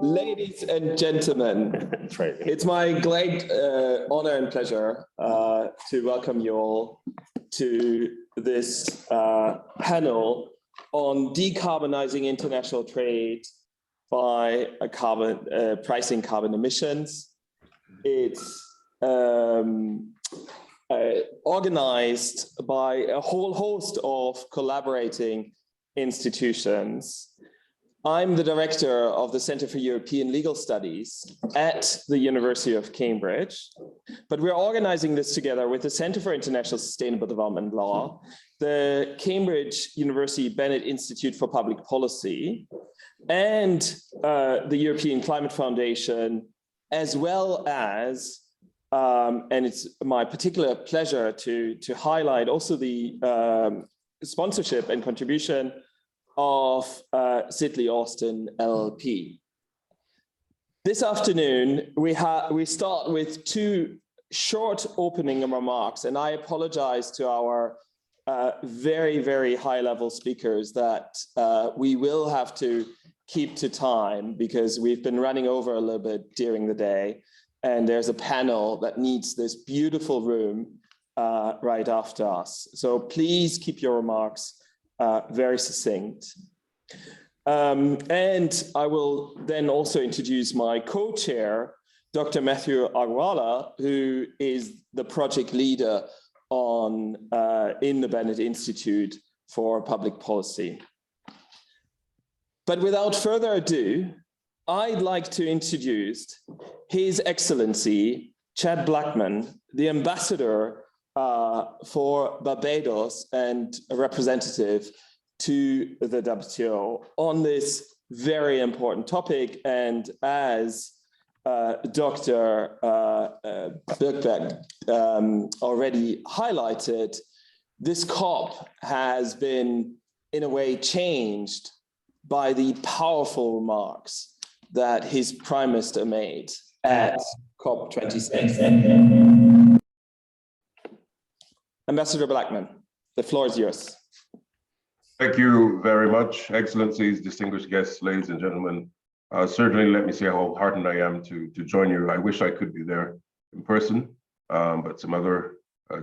Ladies and gentlemen, it's my great honor and pleasure to welcome you all to this panel on decarbonizing international trade by pricing carbon emissions. It's organized by a whole host of collaborating institutions. I'm the director of the Center for European Legal Studies at the University of Cambridge, but we're organizing this together with the Center for International Sustainable Development Law, the Cambridge University Bennett Institute for Public Policy, and the European Climate Foundation, as well as, and it's my particular pleasure to highlight also the sponsorship and contribution of Sidley Austin LLP. This afternoon, we start with two short opening remarks, and I apologize to our very, very high-level speakers that we will have to keep to time because we've been running over a little bit during the day, and there's a panel that needs this beautiful room right after us. So please keep your remarks very succinct. And I will then also introduce my co-chair, Dr. Matthew Agarwala, who is the project leader on in the Bennett Institute for Public Policy. But without further ado, I'd like to introduce His Excellency, Chad Blackman, the ambassador for Barbados and a representative to the WTO on this very important topic. And as Dr. Birkbeck already highlighted, this COP has been in a way changed by the powerful remarks that his Prime Minister made at COP26. Ambassador Blackman, the floor is yours. Thank you very much, Excellencies, distinguished guests, ladies and gentlemen. Certainly let me say how heartened I am to join you. I wish I could be there in person, but some other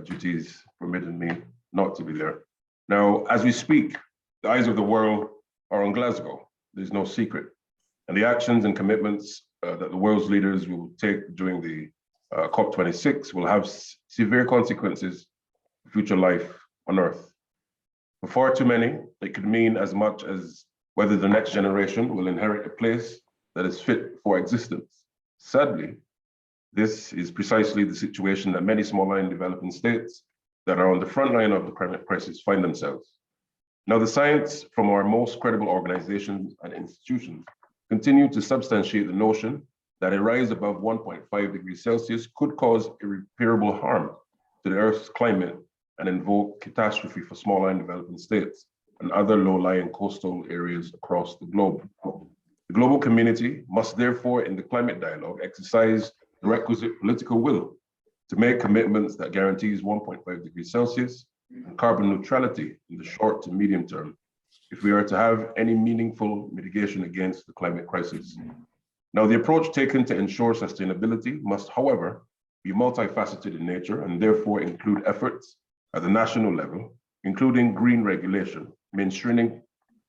duties permitted me not to be there. Now, as we speak, the eyes of the world are on Glasgow. There's no secret. And the actions and commitments that the world's leaders will take during the COP26 will have severe consequences for future life on Earth. For far too many, it could mean as much as whether the next generation will inherit a place that is fit for existence. Sadly, this is precisely the situation that many smaller and developing states that are on the front line of the climate crisis find themselves. Now, the science from our most credible organizations and institutions continue to substantiate the notion that a rise above 1.5 degrees Celsius could cause irreparable harm to the Earth's climate and invoke catastrophe for smaller and developing states and other low-lying coastal areas across the globe. The global community must therefore, in the climate dialogue, exercise the requisite political will to make commitments that guarantees 1.5 degrees Celsius and carbon neutrality in the short to medium term, if we are to have any meaningful mitigation against the climate crisis. Now, the approach taken to ensure sustainability must, however, be multifaceted in nature and therefore include efforts at the national level, including green regulation, mainstreaming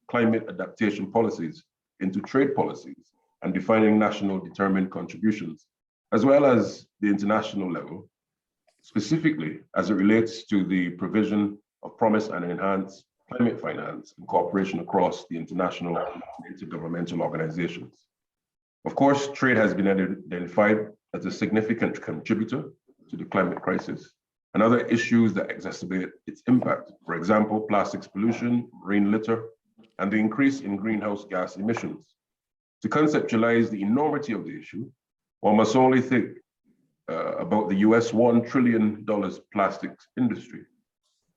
climate adaptation policies into trade policies, and defining national determined contributions, as well as the international level, specifically as it relates to the provision of promised and enhanced climate finance and cooperation across the international and intergovernmental organizations. Of course, trade has been identified as a significant contributor to the climate crisis, and other issues that exacerbate its impact. For example, plastics pollution, marine litter, and the increase in greenhouse gas emissions. To conceptualize the enormity of the issue, one must only think about the US $1 trillion plastics industry.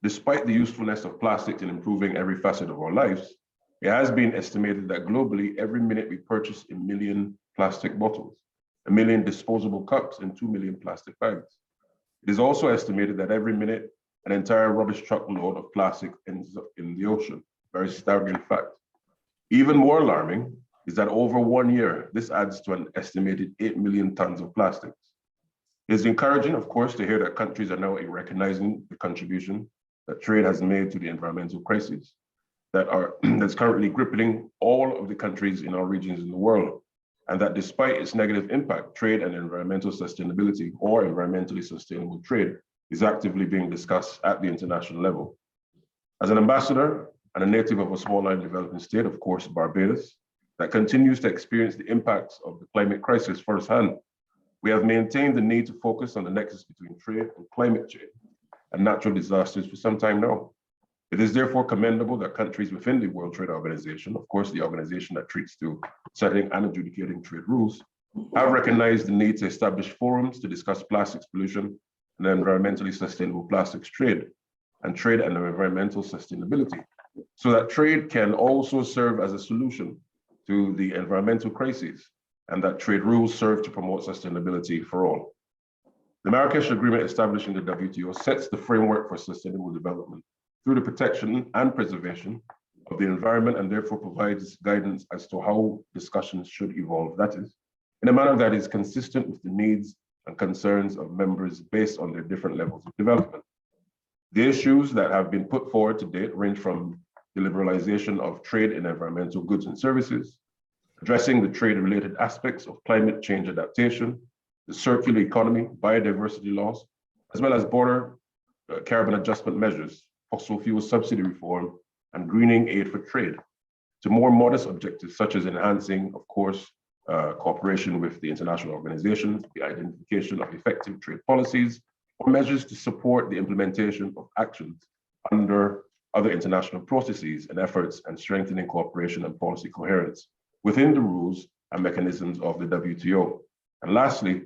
Despite the usefulness of plastics in improving every facet of our lives, it has been estimated that globally, every minute we purchase 1 million plastic bottles, 1 million disposable cups, and 2 million plastic bags. It is also estimated that every minute, an entire rubbish truckload of plastic ends up in the ocean. Very staggering fact. Even more alarming is that over 1 year, this adds to an estimated 8 million tons of plastics. It's encouraging, of course, to hear that countries are now recognizing the contribution that trade has made to the environmental crisis that's currently gripping all of the countries in our regions in the world, and that despite its negative impact, trade and environmental sustainability or environmentally sustainable trade is actively being discussed at the international level. As an ambassador and a native of a small island developing state, of course, Barbados, that continues to experience the impacts of the climate crisis firsthand, we have maintained the need to focus on the nexus between trade and climate change and natural disasters for some time now. It is therefore commendable that countries within the World Trade Organization, of course, the organization that treats to setting and adjudicating trade rules, have recognized the need to establish forums to discuss plastics pollution and environmentally sustainable plastics trade and environmental sustainability, so that trade can also serve as a solution to the environmental crises, and that trade rules serve to promote sustainability for all. The Marrakesh Agreement establishing the WTO sets the framework for sustainable development through the protection and preservation of the environment, and therefore provides guidance as to how discussions should evolve, that is, in a manner that is consistent with the needs and concerns of members based on their different levels of development. The issues that have been put forward to date range from the liberalization of trade in environmental goods and services, addressing the trade-related aspects of climate change adaptation, the circular economy, biodiversity laws, as well as border carbon adjustment measures, fossil fuel subsidy reform, and greening aid for trade, to more modest objectives such as enhancing, of course, cooperation with the international organizations, the identification of effective trade policies, or measures to support the implementation of actions under other international processes and efforts, and strengthening cooperation and policy coherence within the rules and mechanisms of the WTO. And lastly,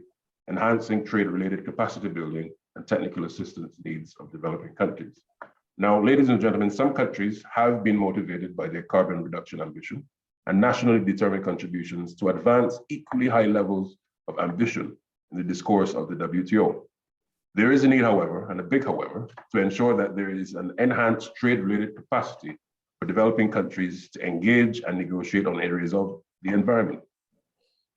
enhancing trade-related capacity building and technical assistance needs of developing countries. Now, ladies and gentlemen, some countries have been motivated by their carbon reduction ambition and nationally determined contributions to advance equally high levels of ambition in the discourse of the WTO. There is a need, however, and a big however, to ensure that there is an enhanced trade-related capacity for developing countries to engage and negotiate on areas of the environment.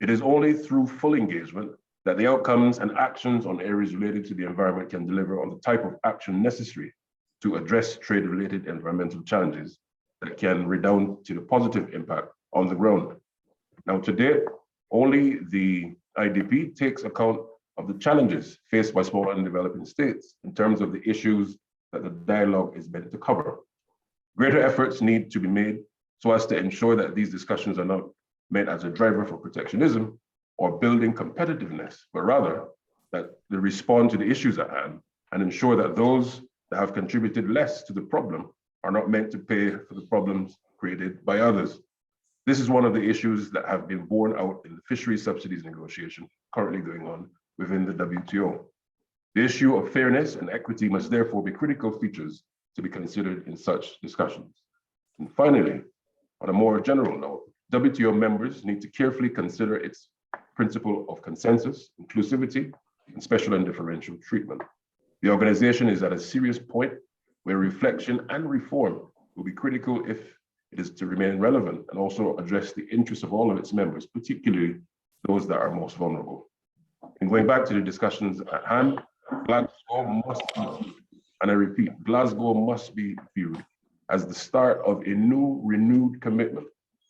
It is only through full engagement that the outcomes and actions on areas related to the environment can deliver on the type of action necessary to address trade-related environmental challenges that can redound to the positive impact on the ground. Now, to date, only the IDP takes account of the challenges faced by small and developing states in terms of the issues that the dialogue is meant to cover. Greater efforts need to be made so as to ensure that these discussions are not meant as a driver for protectionism or building competitiveness, but rather that they respond to the issues at hand and ensure that those that have contributed less to the problem are not meant to pay for the problems created by others. This is one of the issues that have been borne out in the fisheries subsidies negotiation currently going on within the WTO. The issue of fairness and equity must therefore be critical features to be considered in such discussions. And finally, on a more general note, WTO members need to carefully consider its principle of consensus, inclusivity, and special and differential treatment. The organization is at a serious point where reflection and reform will be critical if it is to remain relevant and also address the interests of all of its members, particularly those that are most vulnerable. And going back to the discussions at hand, Glasgow must be, and I repeat, Glasgow must be viewed as the start of a new, renewed commitment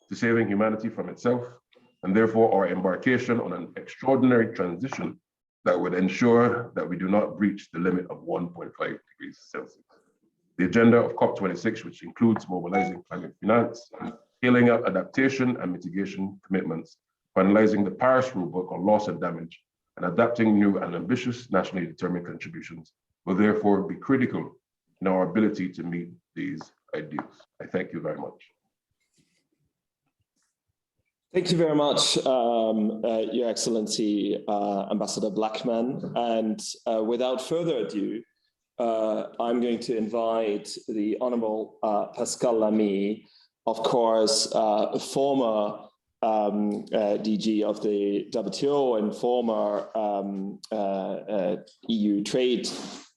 to saving humanity from itself, and therefore our embarkation on an extraordinary transition that would ensure that we do not breach the limit of 1.5 degrees Celsius. The agenda of COP26, which includes mobilizing climate finance, scaling up adaptation and mitigation commitments, finalizing the Paris rulebook on loss and damage, and adapting new and ambitious nationally determined contributions, will therefore be critical in our ability to meet these ideals. I thank you very much. Thank you very much, Your Excellency, Ambassador Blackman. And without further ado, I'm going to invite the Honorable Pascal Lamy, of course, former DG of the WTO and former EU Trade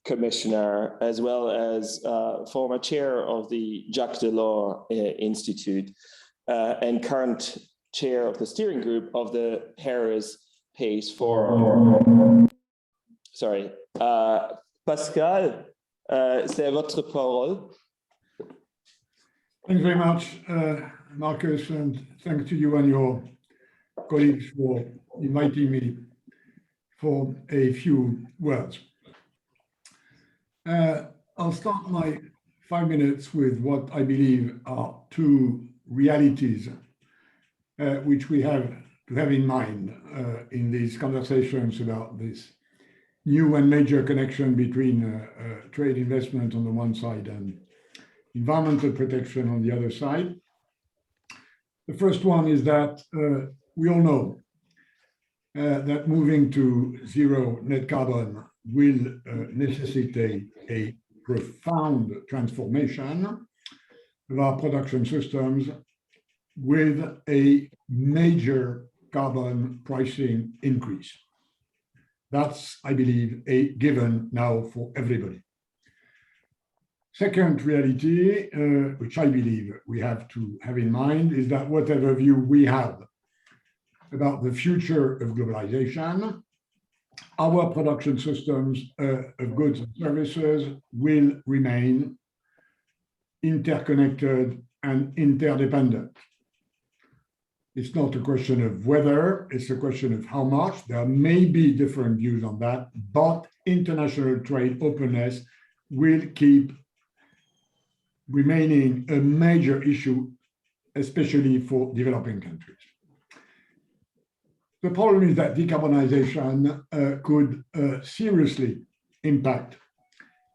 Commissioner, as well as former chair of the Jacques Delors Institute and current chair of the steering group of the Paris Pace Forum. Sorry, Pascal, c'est votre parole. Thanks very much, Markus, and thanks to you and your colleagues for inviting me for a few words. I'll start my 5 minutes with what I believe are two realities which we have to have in mind in these conversations about this new and major connection between trade investment on the one side and environmental protection on the other side. The first one is that we all know that moving to zero net carbon will necessitate a profound transformation of our production systems with a major carbon pricing increase. That's, I believe, a given now for everybody. Second reality, which I believe we have to have in mind, is that whatever view we have about the future of globalization, our production systems of goods and services will remain interconnected and interdependent. It's not a question of whether, it's a question of how much. There may be different views on that, but international trade openness will keep remaining a major issue, especially for developing countries. The problem is that decarbonization could seriously impact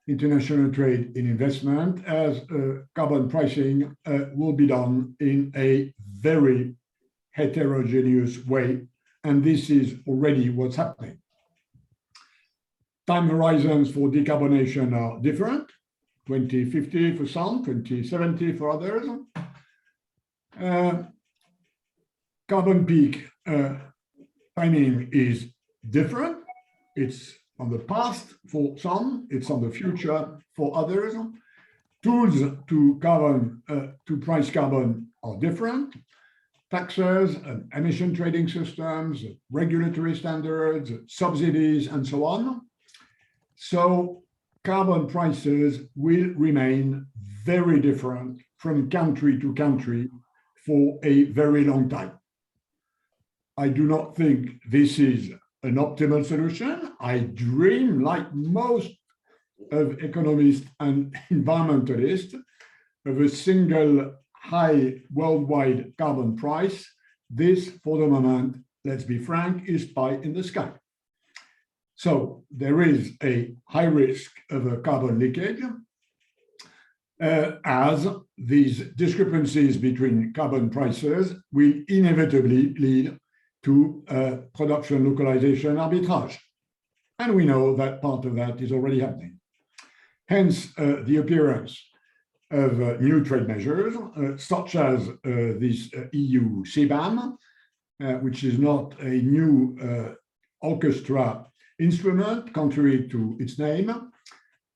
international trade in investment, as carbon pricing will be done in a very heterogeneous way, and this is already what's happening. Time horizons for decarbonization are different, 2050 for some, 2070 for others. Carbon peak timing is different. It's on the past for some, it's on the future for others. Tools to price carbon are different. Taxes and emission trading systems, regulatory standards, subsidies, and so on. So carbon prices will remain very different from country to country for a very long time. I do not think this is an optimal solution. I dream, like most of economists and environmentalists, of a single high worldwide carbon price. This, for the moment, let's be frank, is pie in the sky. So there is a high risk of a carbon leakage as these discrepancies between carbon prices will inevitably lead to production localization arbitrage. And we know that part of that is already happening. Hence, the appearance of new trade measures, such as this EU CBAM, which is not a new orchestra instrument, contrary to its name,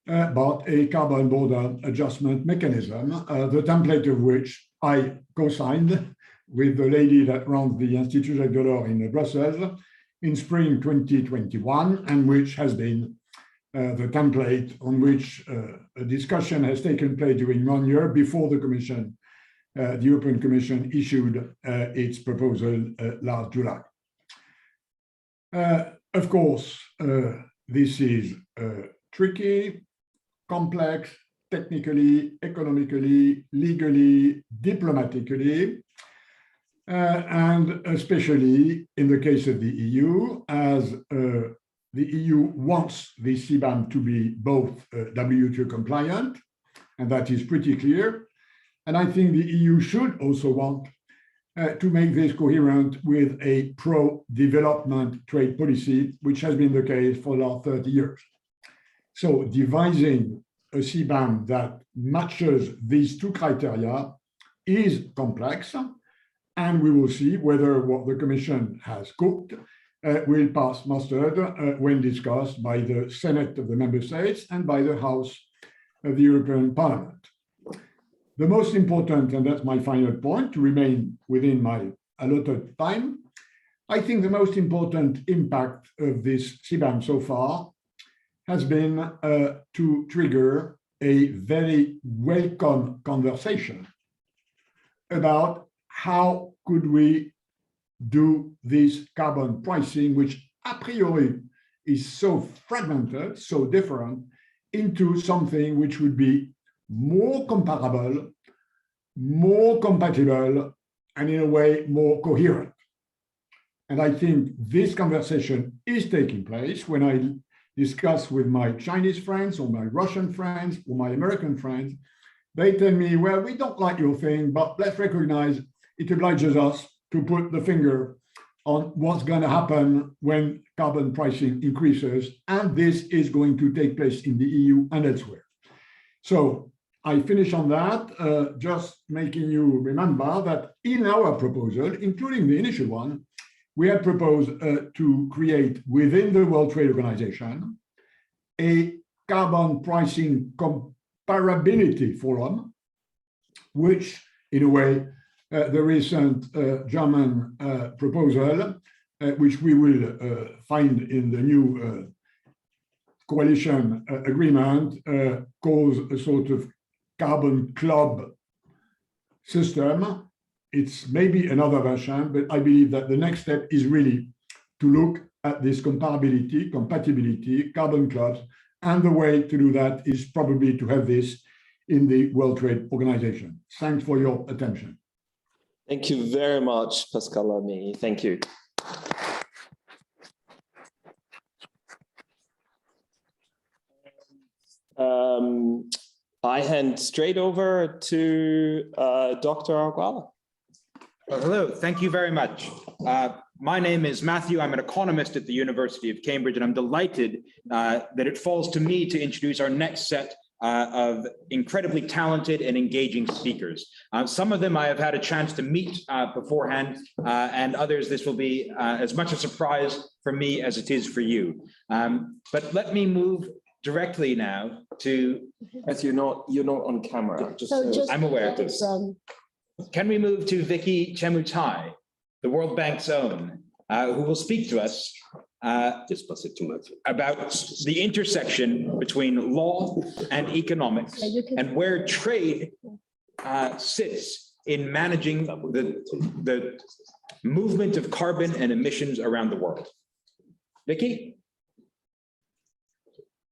but a carbon border adjustment mechanism, the template of which I co-signed with the lady that runs the Institute Jacques Delors in Brussels in spring 2021, and which has been the template on which a discussion has taken place during 1 year before the Commission, the European Commission issued its proposal last July. Of course, this is tricky, complex, technically, economically, legally, diplomatically, and especially in the case of the EU, as the EU wants the CBAM to be both WTO compliant, and that is pretty clear. And I think the EU should also want to make this coherent with a pro-development trade policy, which has been the case for the last 30 years. So devising a CBAM that matches these two criteria is complex, and we will see whether what the Commission has cooked will pass muster when discussed by the Senate of the Member States and by the House of the European Parliament. The most important, and that's my final point, to remain within my a lot of time. I think the most important impact of this CBAM so far has been to trigger a very welcome conversation about how could we do this carbon pricing, which a priori is so fragmented, so different, into something which would be more comparable, more compatible, and in a way more coherent. And I think this conversation is taking place. When I discuss with my Chinese friends or my Russian friends or my American friends, they tell me, well, we don't like your thing, but let's recognize it obliges us to put the finger on what's going to happen when carbon pricing increases. And this is going to take place in the EU and elsewhere. So I finish on that, just making you remember that in our proposal, including the initial one, we had proposed to create within the World Trade Organization a carbon pricing comparability forum, which in a way, the recent German proposal, which we will find in the new coalition agreement, calls a sort of carbon club system. It's maybe another version, but I believe that the next step is really to look at this comparability, compatibility, carbon clubs, and the way to do that is probably to have this in the World Trade Organization. Thanks for your attention. Thank you very much, Pascal Lamy. Thank you. I hand straight over to Dr. Agarwala. Hello, thank you very much. My name is Matthew. I'm an economist at the University of Cambridge, and I'm delighted that it falls to me to introduce our next set of incredibly talented and engaging speakers. Some of them I have had a chance to meet beforehand, and others this will be as much a surprise for me as it is for you. But let me move directly now to... As you're not on camera. I'm aware of this. Can we move to Vicky Chemutai, the World Bank's own, who will speak to us about the intersection between law and economics and where trade sits in managing the movement of carbon and emissions around the world. Vicky?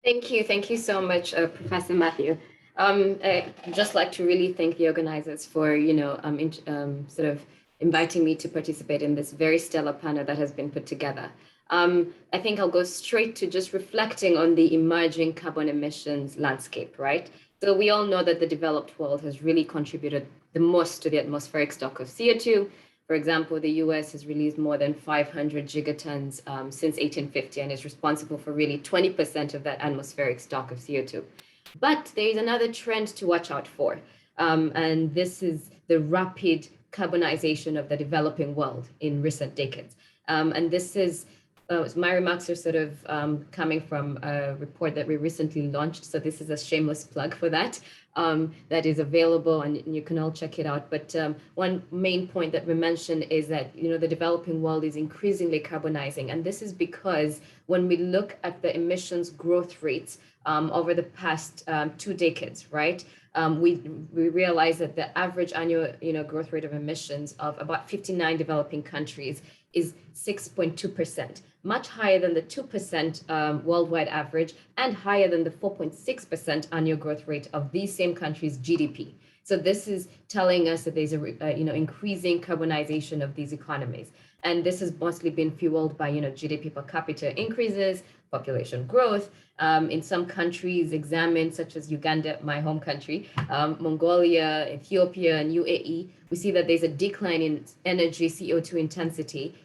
Thank you so much, Professor Matthew. I'd just like to really thank the organizers for, sort of inviting me to participate in this very stellar panel that has been put together. I think I'll go straight to just reflecting on the emerging carbon emissions landscape, right? So we all know that the developed world has really contributed the most to the atmospheric stock of CO2. For example, the US has released more than 500 gigatons since 1850 and is responsible for really 20% of that atmospheric stock of CO2. But there is another trend to watch out for, and this is the rapid carbonization of the developing world in recent decades. And this is, my remarks are sort of coming from a report that we recently launched. So this is a shameless plug for that, that is available and you can all check it out. But one main point that we mentioned is that, the developing world is increasingly carbonizing. And this is because when we look at the emissions growth rates over the past 2 decades, right? We realize that the average annual growth rate of emissions of about 59 developing countries is 6.2%, much higher than the 2% worldwide average and higher than the 4.6% annual growth rate of these same countries' GDP. So this is telling us that there's a increasing carbonization of these economies. And this has mostly been fueled by GDP per capita increases, population growth. In some countries examined, such as Uganda, my home country, Mongolia, Ethiopia, and UAE, we see that there's a decline in energy CO2 intensity,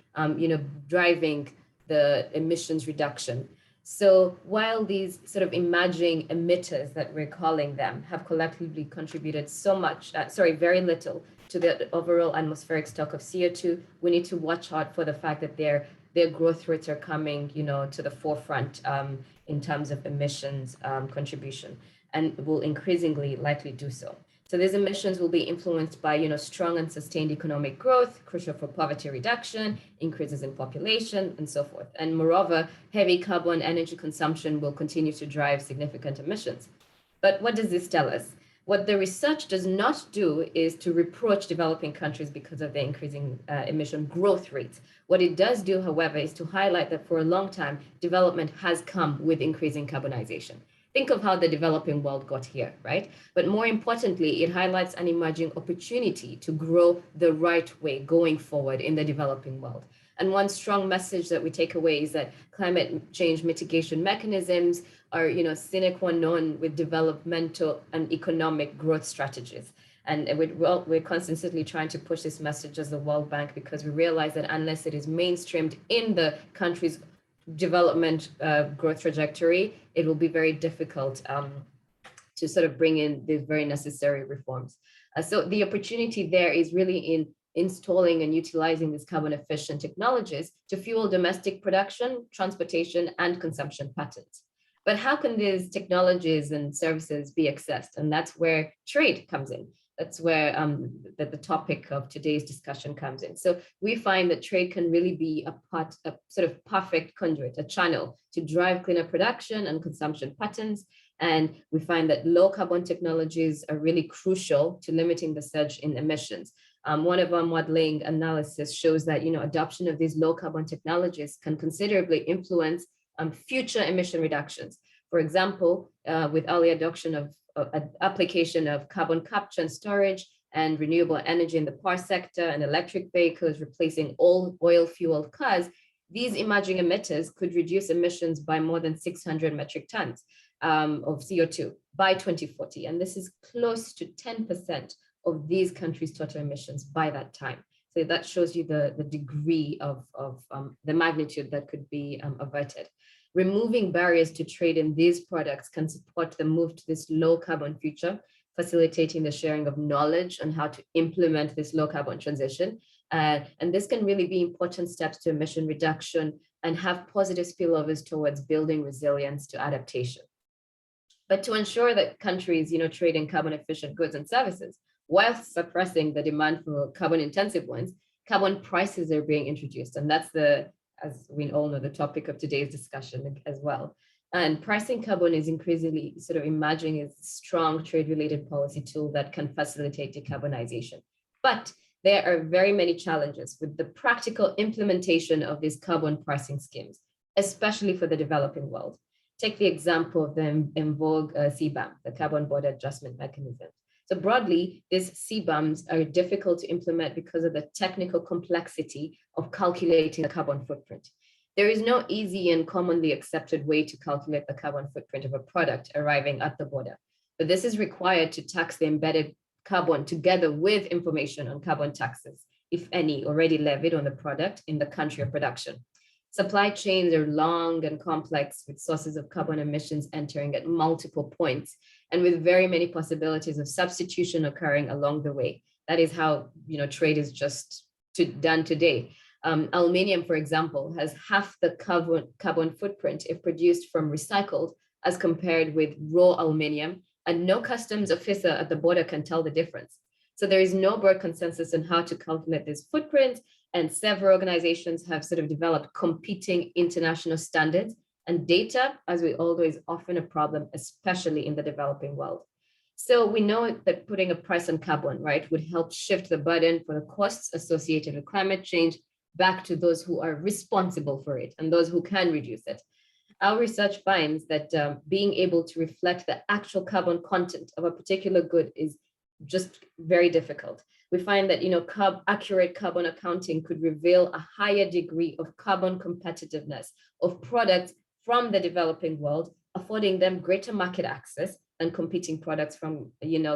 driving the emissions reduction. So while these sort of emerging emitters that we're calling them have collectively contributed so much, very little to the overall atmospheric stock of CO2, we need to watch out for the fact that their growth rates are coming, to the forefront in terms of emissions contribution, and will increasingly likely do so. So these emissions will be influenced by, strong and sustained economic growth, crucial for poverty reduction, increases in population, and so forth. And moreover, heavy carbon energy consumption will continue to drive significant emissions. But what does this tell us? What the research does not do is to reproach developing countries because of the increasing emission growth rates. What it does do, however, is to highlight that for a long time, development has come with increasing carbonization. Think of how the developing world got here, right? But more importantly, it highlights an emerging opportunity to grow the right way going forward in the developing world. And one strong message that we take away is that climate change mitigation mechanisms are, sine qua non with developmental and economic growth strategies. And we're constantly trying to push this message as the World Bank, because we realize that unless it is mainstreamed in the country's development growth trajectory, it will be very difficult to sort of bring in these very necessary reforms. So the opportunity there is really in installing and utilizing these carbon efficient technologies to fuel domestic production, transportation, and consumption patterns. But how can these technologies and services be accessed? And that's where trade comes in. That's where the topic of today's discussion comes in. So we find that trade can really be a sort of perfect conduit, a channel to drive cleaner production and consumption patterns. And we find that low carbon technologies are really crucial to limiting the surge in emissions. One of our modeling analysis shows that, adoption of these low carbon technologies can considerably influence future emission reductions. For example, with early adoption of application of carbon capture and storage and renewable energy in the power sector and electric vehicles replacing all oil-fueled cars, these emerging emitters could reduce emissions by more than 600 metric tons of CO2 by 2040. And this is close to 10% of these countries' total emissions by that time. So that shows you the degree of the magnitude that could be averted. Removing barriers to trade in these products can support the move to this low carbon future, facilitating the sharing of knowledge on how to implement this low carbon transition. And this can really be important steps to emission reduction and have positive spillovers towards building resilience to adaptation. But to ensure that countries, trade in carbon efficient goods and services, while suppressing the demand for carbon intensive ones, carbon prices are being introduced. And that's as we all know, the topic of today's discussion as well. And pricing carbon is increasingly sort of emerging as a strong trade-related policy tool that can facilitate decarbonization. But there are very many challenges with the practical implementation of these carbon pricing schemes, especially for the developing world. Take the example of the in vogue CBAM, the Carbon Border Adjustment Mechanism. So broadly, these CBAMs are difficult to implement because of the technical complexity of calculating the carbon footprint. There is no easy and commonly accepted way to calculate the carbon footprint of a product arriving at the border. But this is required to tax the embedded carbon together with information on carbon taxes, if any, already levied on the product in the country of production. Supply chains are long and complex, with sources of carbon emissions entering at multiple points and with very many possibilities of substitution occurring along the way. That is how trade is just done today. Aluminium, for example, has half the carbon footprint if produced from recycled as compared with raw aluminium, and no customs officer at the border can tell the difference. So there is no broad consensus on how to calculate this footprint, and several organizations have sort of developed competing international standards, and data, as we all know, is often a problem, especially in the developing world. So we know that putting a price on carbon, right, would help shift the burden for the costs associated with climate change back to those who are responsible for it and those who can reduce it. Our research finds that being able to reflect the actual carbon content of a particular good is just very difficult. We find that accurate carbon accounting could reveal a higher degree of carbon competitiveness of products from the developing world, affording them greater market access than competing products from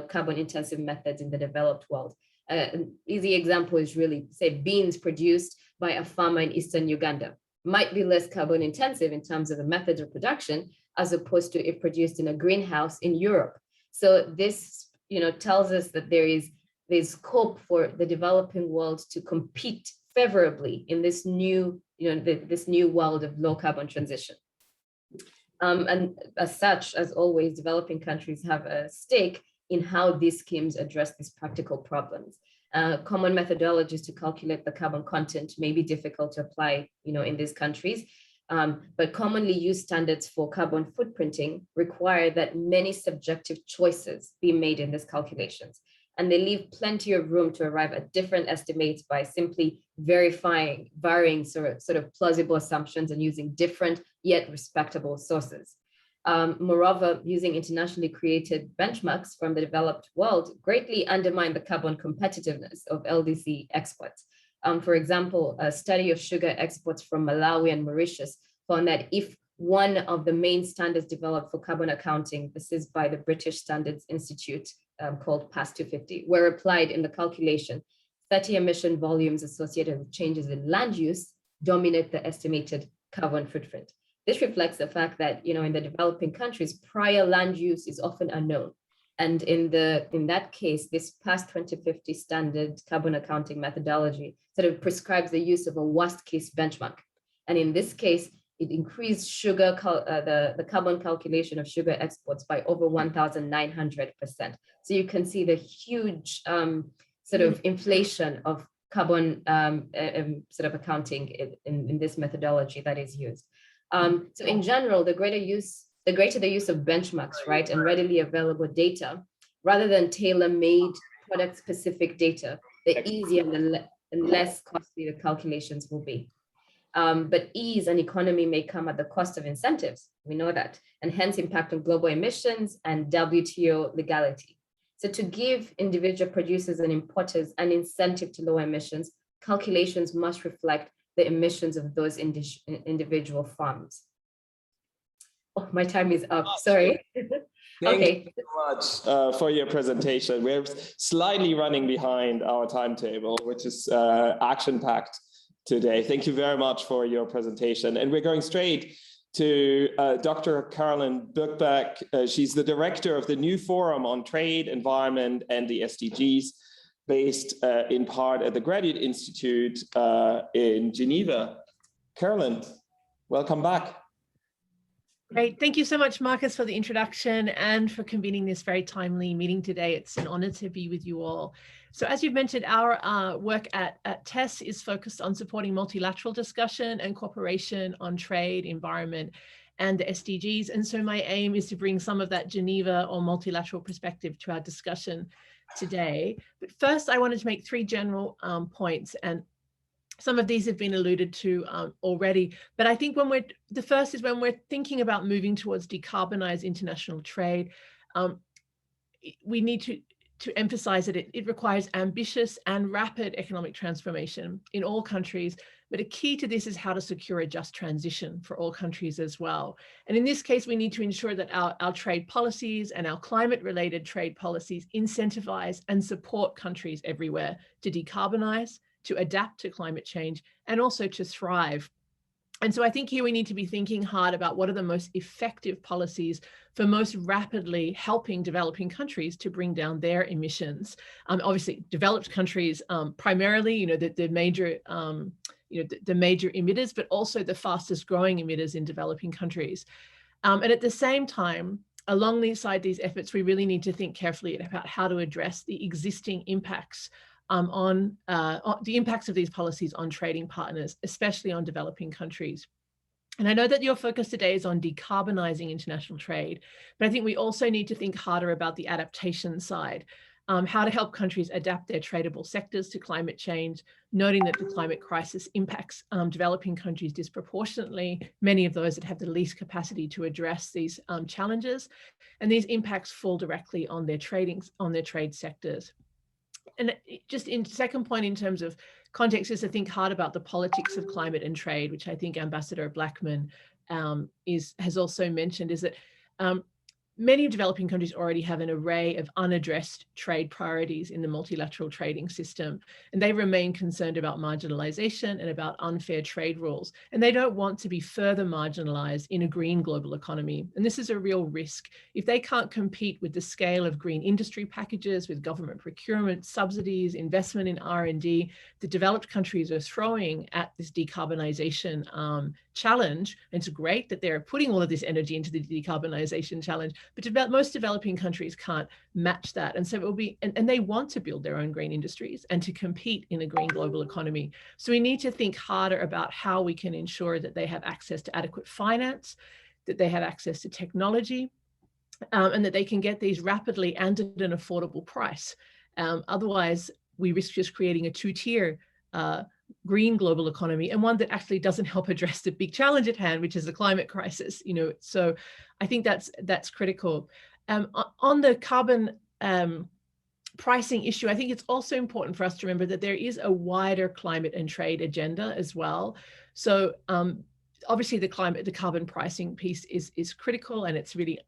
carbon intensive methods in the developed world. An easy example is really, say, beans produced by a farmer in eastern Uganda might be less carbon intensive in terms of the methods of production, as opposed to if produced in a greenhouse in Europe. So this tells us that there's scope for the developing world to compete favorably in this new, this new world of low carbon transition. And as such, as always, developing countries have a stake in how these schemes address these practical problems. Common methodologies to calculate the carbon content may be difficult to apply, in these countries, but commonly used standards for carbon footprinting require that many subjective choices be made in these calculations. And they leave plenty of room to arrive at different estimates by simply verifying varying sort of plausible assumptions and using different yet respectable sources. Moreover, using internationally created benchmarks from the developed world greatly undermine the carbon competitiveness of LDC exports. For example, a study of sugar exports from Malawi and Mauritius found that if one of the main standards developed for carbon accounting, this is by the British Standards Institute, called PAS 250, were applied in the calculation, 30 emission volumes associated with changes in land use dominate the estimated carbon footprint. This reflects the fact that, in the developing countries, prior land use is often unknown. And in that case, this PAS 2050 standard carbon accounting methodology sort of prescribes the use of a worst case benchmark. And in this case, it increased the carbon calculation of sugar exports by over 1,900%. So you can see the huge sort of inflation of carbon sort of accounting in this methodology that is used. So in general, the greater the use of benchmarks, right, and readily available data, rather than tailor-made product-specific data, the easier and less costly the calculations will be. But ease and economy may come at the cost of incentives, we know that, and hence impact on global emissions and WTO legality. So to give individual producers and importers an incentive to lower emissions, calculations must reflect the emissions of those individual farms. Oh, my time is up, sorry. Thank you so much for your presentation. We're slightly running behind our timetable, which is action-packed today. Thank you very much for your presentation. And we're going straight to Dr. Carolyn Buchbeck. She's the director of the new Forum on Trade, Environment, and the SDGs, based in part at the Graduate Institute in Geneva. Carolyn, welcome back. Great. Thank you so much, Markus, for the introduction and for convening this very timely meeting today. It's an honor to be with you all. So as you've mentioned, our work at TESS is focused on supporting multilateral discussion and cooperation on trade, environment, and the SDGs. And so my aim is to bring some of that Geneva or multilateral perspective to our discussion today. But first, I wanted to make three general points, and some of these have been alluded to already, but I think the first is when we're thinking about moving towards decarbonized international trade, we need to emphasize that it requires ambitious and rapid economic transformation in all countries, but a key to this is how to secure a just transition for all countries as well. And in this case, we need to ensure that our trade policies and our climate-related trade policies incentivize and support countries everywhere to decarbonize, to adapt to climate change, and also to thrive. And so I think here we need to be thinking hard about what are the most effective policies for most rapidly helping developing countries to bring down their emissions. Obviously, developed countries primarily, the major emitters, but also the fastest growing emitters in developing countries. And at the same time, alongside these efforts, we really need to think carefully about how to address the existing impacts on the impacts of these policies on trading partners, especially on developing countries. And I know that your focus today is on decarbonizing international trade, but I think we also need to think harder about the adaptation side, how to help countries adapt their tradable sectors to climate change, noting that the climate crisis impacts developing countries disproportionately, many of those that have the least capacity to address these challenges, and these impacts fall directly on their trade sectors. And just in second point, in terms of context, is to think hard about the politics of climate and trade, which I think Ambassador Blackman has also mentioned, is that many developing countries already have an array of unaddressed trade priorities in the multilateral trading system, and they remain concerned about marginalization and about unfair trade rules. And they don't want to be further marginalized in a green global economy. And this is a real risk. If they can't compete with the scale of green industry packages, with government procurement, subsidies, investment in R&D, the developed countries are throwing at this decarbonization challenge. And it's great that they're putting all of this energy into the decarbonization challenge, but most developing countries can't match that. And so it will be, and they want to build their own green industries and to compete in a green global economy. So we need to think harder about how we can ensure that they have access to adequate finance, that they have access to technology, and that they can get these rapidly and at an affordable price. Otherwise, we risk just creating a two-tier green global economy, and one that actually doesn't help address the big challenge at hand, which is the climate crisis. So I think that's critical. On the carbon pricing issue, I think it's also important for us to remember that there is a wider climate and trade agenda as well. So obviously the carbon pricing piece is critical, and it's really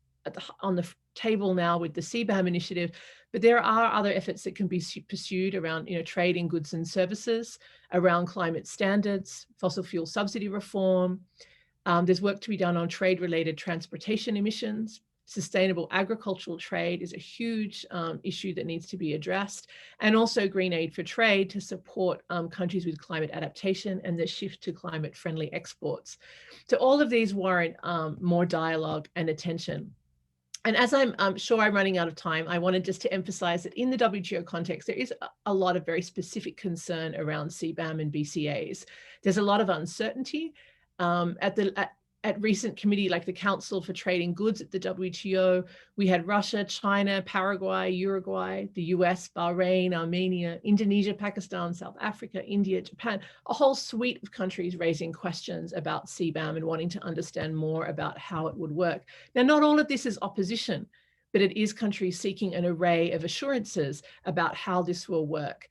on the table now with the CBAM initiative, but there are other efforts that can be pursued around trade in goods and services, around climate standards, fossil fuel subsidy reform. There's work to be done on trade-related transportation emissions. Sustainable agricultural trade is a huge issue that needs to be addressed, and also green aid for trade to support countries with climate adaptation and the shift to climate-friendly exports. So all of these warrant more dialogue and attention. And as I'm sure I'm running out of time, I wanted just to emphasize that in the WTO context, there is a lot of very specific concern around CBAM and BCAs. There's a lot of uncertainty. At recent committee like the Council for Trade in Goods at the WTO, we had Russia, China, Paraguay, Uruguay, the US, Bahrain, Armenia, Indonesia, Pakistan, South Africa, India, Japan, a whole suite of countries raising questions about CBAM and wanting to understand more about how it would work. Now, not all of this is opposition, but it is countries seeking an array of assurances about how this will work.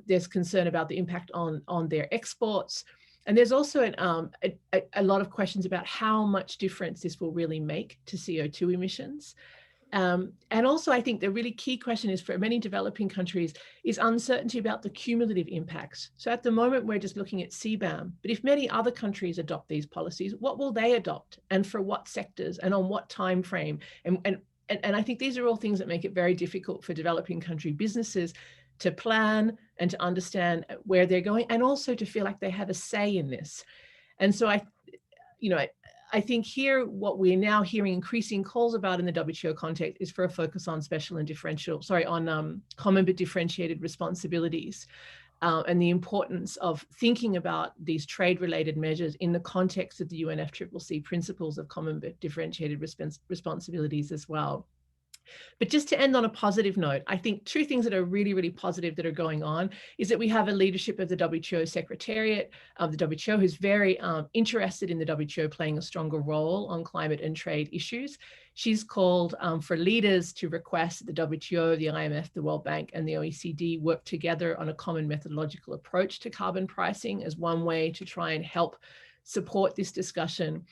There's concern about the impact on their exports. And there's also a lot of questions about how much difference this will really make to CO2 emissions. And also, I think the really key question is for many developing countries is uncertainty about the cumulative impacts. So at the moment, we're just looking at CBAM, but if many other countries adopt these policies, what will they adopt and for what sectors and on what time frame? And I think these are all things that make it very difficult for developing country businesses to plan and to understand where they're going, and also to feel like they have a say in this. And so I think here what we're now hearing increasing calls about in the WTO context is for a focus on common but differentiated responsibilities, and the importance of thinking about these trade-related measures in the context of the UNFCCC principles of common but differentiated responsibilities as well. But just to end on a positive note, I think two things that are really, really positive that are going on is that we have a leadership of the WTO Secretariat of the WTO who's very interested in the WTO playing a stronger role on climate and trade issues. She's called for leaders to request that the WTO, the IMF, the World Bank, and the OECD work together on a common methodological approach to carbon pricing as one way to try and help support this discussion.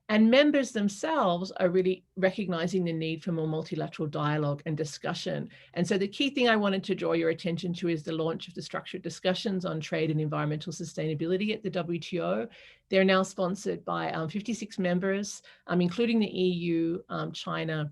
And members themselves are really recognizing the need for more multilateral dialogue and discussion. And so the key thing I wanted to draw your attention to is the launch of the structured discussions on trade and environmental sustainability at the WTO. They're now sponsored by 56 members, including the EU, China,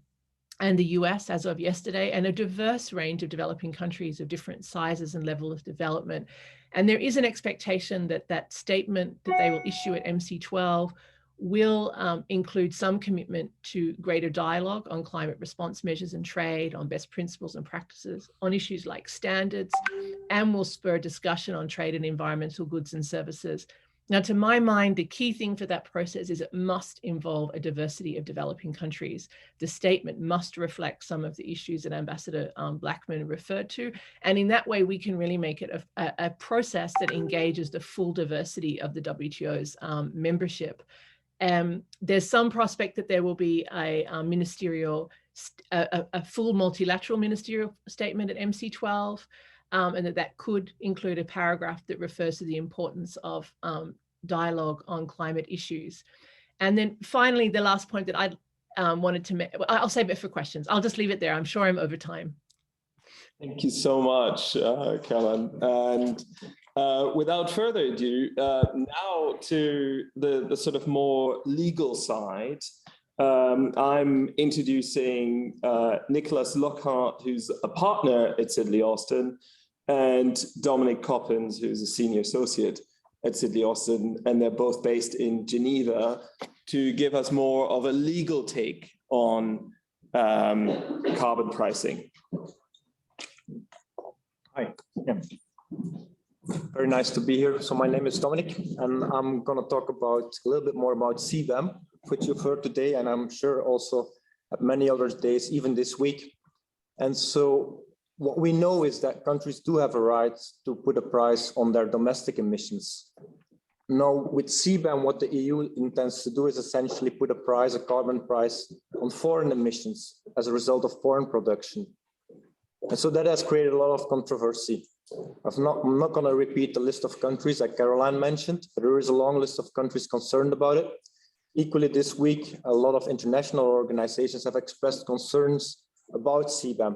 and the US as of yesterday, and a diverse range of developing countries of different sizes and level of development. And there is an expectation that that statement that they will issue at MC12 will include some commitment to greater dialogue on climate response measures and trade, on best principles and practices, on issues like standards, and will spur discussion on trade and environmental goods and services. Now, to my mind, the key thing for that process is it must involve a diversity of developing countries. The statement must reflect some of the issues that Ambassador Blackman referred to. And in that way, we can really make it a process that engages the full diversity of the WTO's membership. There's some prospect that there will be a full multilateral ministerial statement at MC12, and that could include a paragraph that refers to the importance of dialogue on climate issues. And then finally, the last point that I wanted to make, I'll save it for questions. I'll just leave it there. I'm sure I'm over time. Thank you so much, Kellen. And without further ado, now to the sort of more legal side. I'm introducing Nicholas Lockhart, who's a partner at Sidley Austin, and Dominic Coppins, who's a senior associate at Sidley Austin, and they're both based in Geneva, to give us more of a legal take on carbon pricing. Hi. Yeah. Very nice to be here. So my name is Dominic, and I'm going to talk about a little bit more about CBAM, which you've heard today, and I'm sure also at many other days, even this week. And so what we know is that countries do have a right to put a price on their domestic emissions. Now, with CBAM, what the EU intends to do is essentially put a price, a carbon price, on foreign emissions as a result of foreign production. And so that has created a lot of controversy. I'm not going to repeat the list of countries that Caroline mentioned, but there is a long list of countries concerned about it. Equally, this week, a lot of international organizations have expressed concerns about CBAM.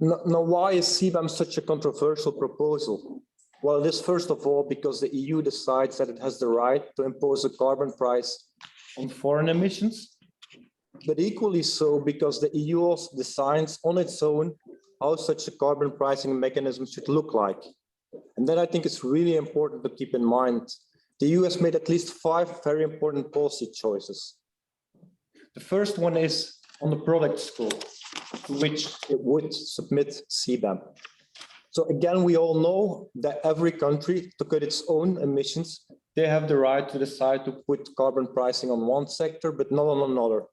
Now, why is CBAM such a controversial proposal? Well, it is first of all because the EU decides that it has the right to impose a carbon price on foreign emissions, but equally so because the EU also decides on its own how such a carbon pricing mechanism should look like. And then I think it's really important to keep in mind, the EU has made at least 5 very important policy choices. The first one is on the product scope to which it would submit CBAM. So again, we all know that every country, to cut its own emissions, they have the right to decide to put carbon pricing on one sector, but not on another.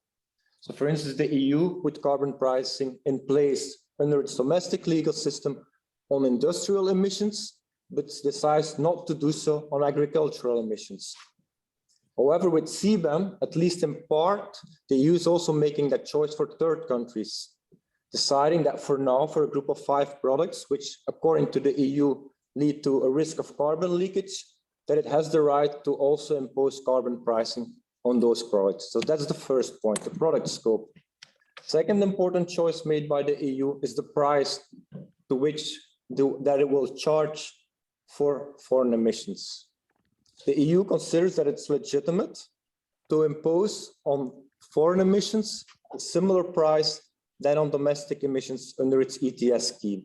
So for instance, the EU put carbon pricing in place under its domestic legal system on industrial emissions, but decides not to do so on agricultural emissions. However, with CBAM, at least in part, the EU is also making that choice for third countries, deciding that for now, for a group of 5 products, which according to the EU lead to a risk of carbon leakage, that it has the right to also impose carbon pricing on those products. So that's the first point, the product scope. Second important choice made by the EU is the price to which that it will charge for foreign emissions. The EU considers that it's legitimate to impose on foreign emissions a similar price than on domestic emissions under its ETS scheme.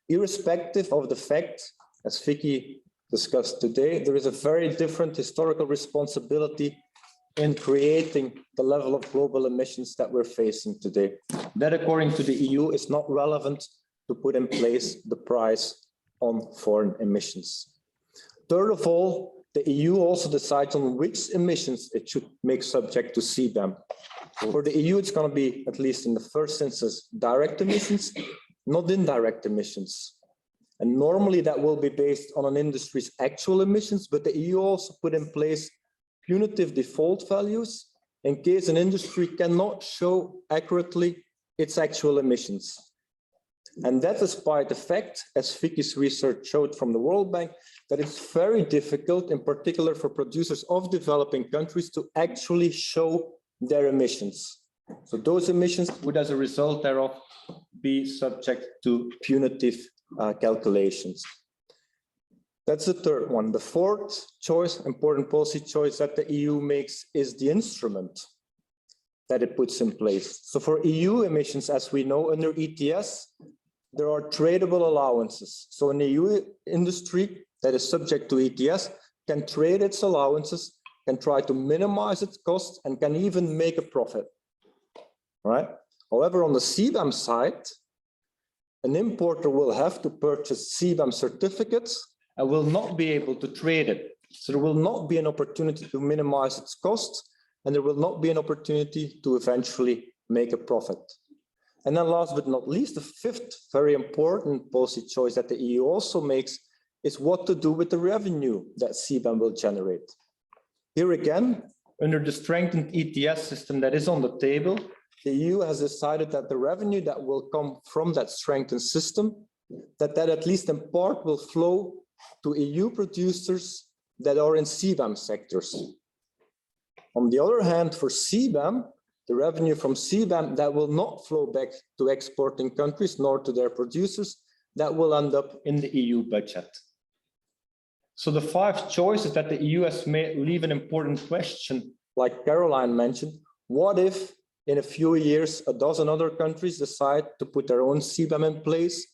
Irrespective of the fact, as Vicky discussed today, there is a very different historical responsibility in creating the level of global emissions that we're facing today. That, according to the EU, is not relevant to put in place the price on foreign emissions. Third of all, the EU also decides on which emissions it should make subject to CBAM. For the EU, it's going to be, at least in the first instance, direct emissions, not indirect emissions. And normally that will be based on an industry's actual emissions, but the EU also put in place punitive default values in case an industry cannot show accurately its actual emissions. And that despite the fact, as Vicky's research showed from the World Bank, that it's very difficult, in particular for producers of developing countries, to actually show their emissions. So those emissions would, as a result thereof, be subject to punitive calculations. That's the third one. The fourth choice, important policy choice that the EU makes, is the instrument that it puts in place. So for EU emissions, as we know, under ETS, there are tradable allowances. So an EU industry that is subject to ETS can trade its allowances, can try to minimize its costs, and can even make a profit. All right. However, on the CBAM side, an importer will have to purchase CBAM certificates and will not be able to trade it. So there will not be an opportunity to minimize its costs, and there will not be an opportunity to eventually make a profit. And then last but not least, the fifth very important policy choice that the EU also makes is what to do with the revenue that CBAM will generate. Here again, under the strengthened ETS system that is on the table, the EU has decided that the revenue that will come from that strengthened system, that at least in part will flow to EU producers that are in CBAM sectors. On the other hand, for CBAM, the revenue from CBAM that will not flow back to exporting countries nor to their producers, that will end up in the EU budget. So the 5 choices that the EU has made leave an important question, like Caroline mentioned. What if in a few years, a dozen other countries decide to put their own CBAM in place,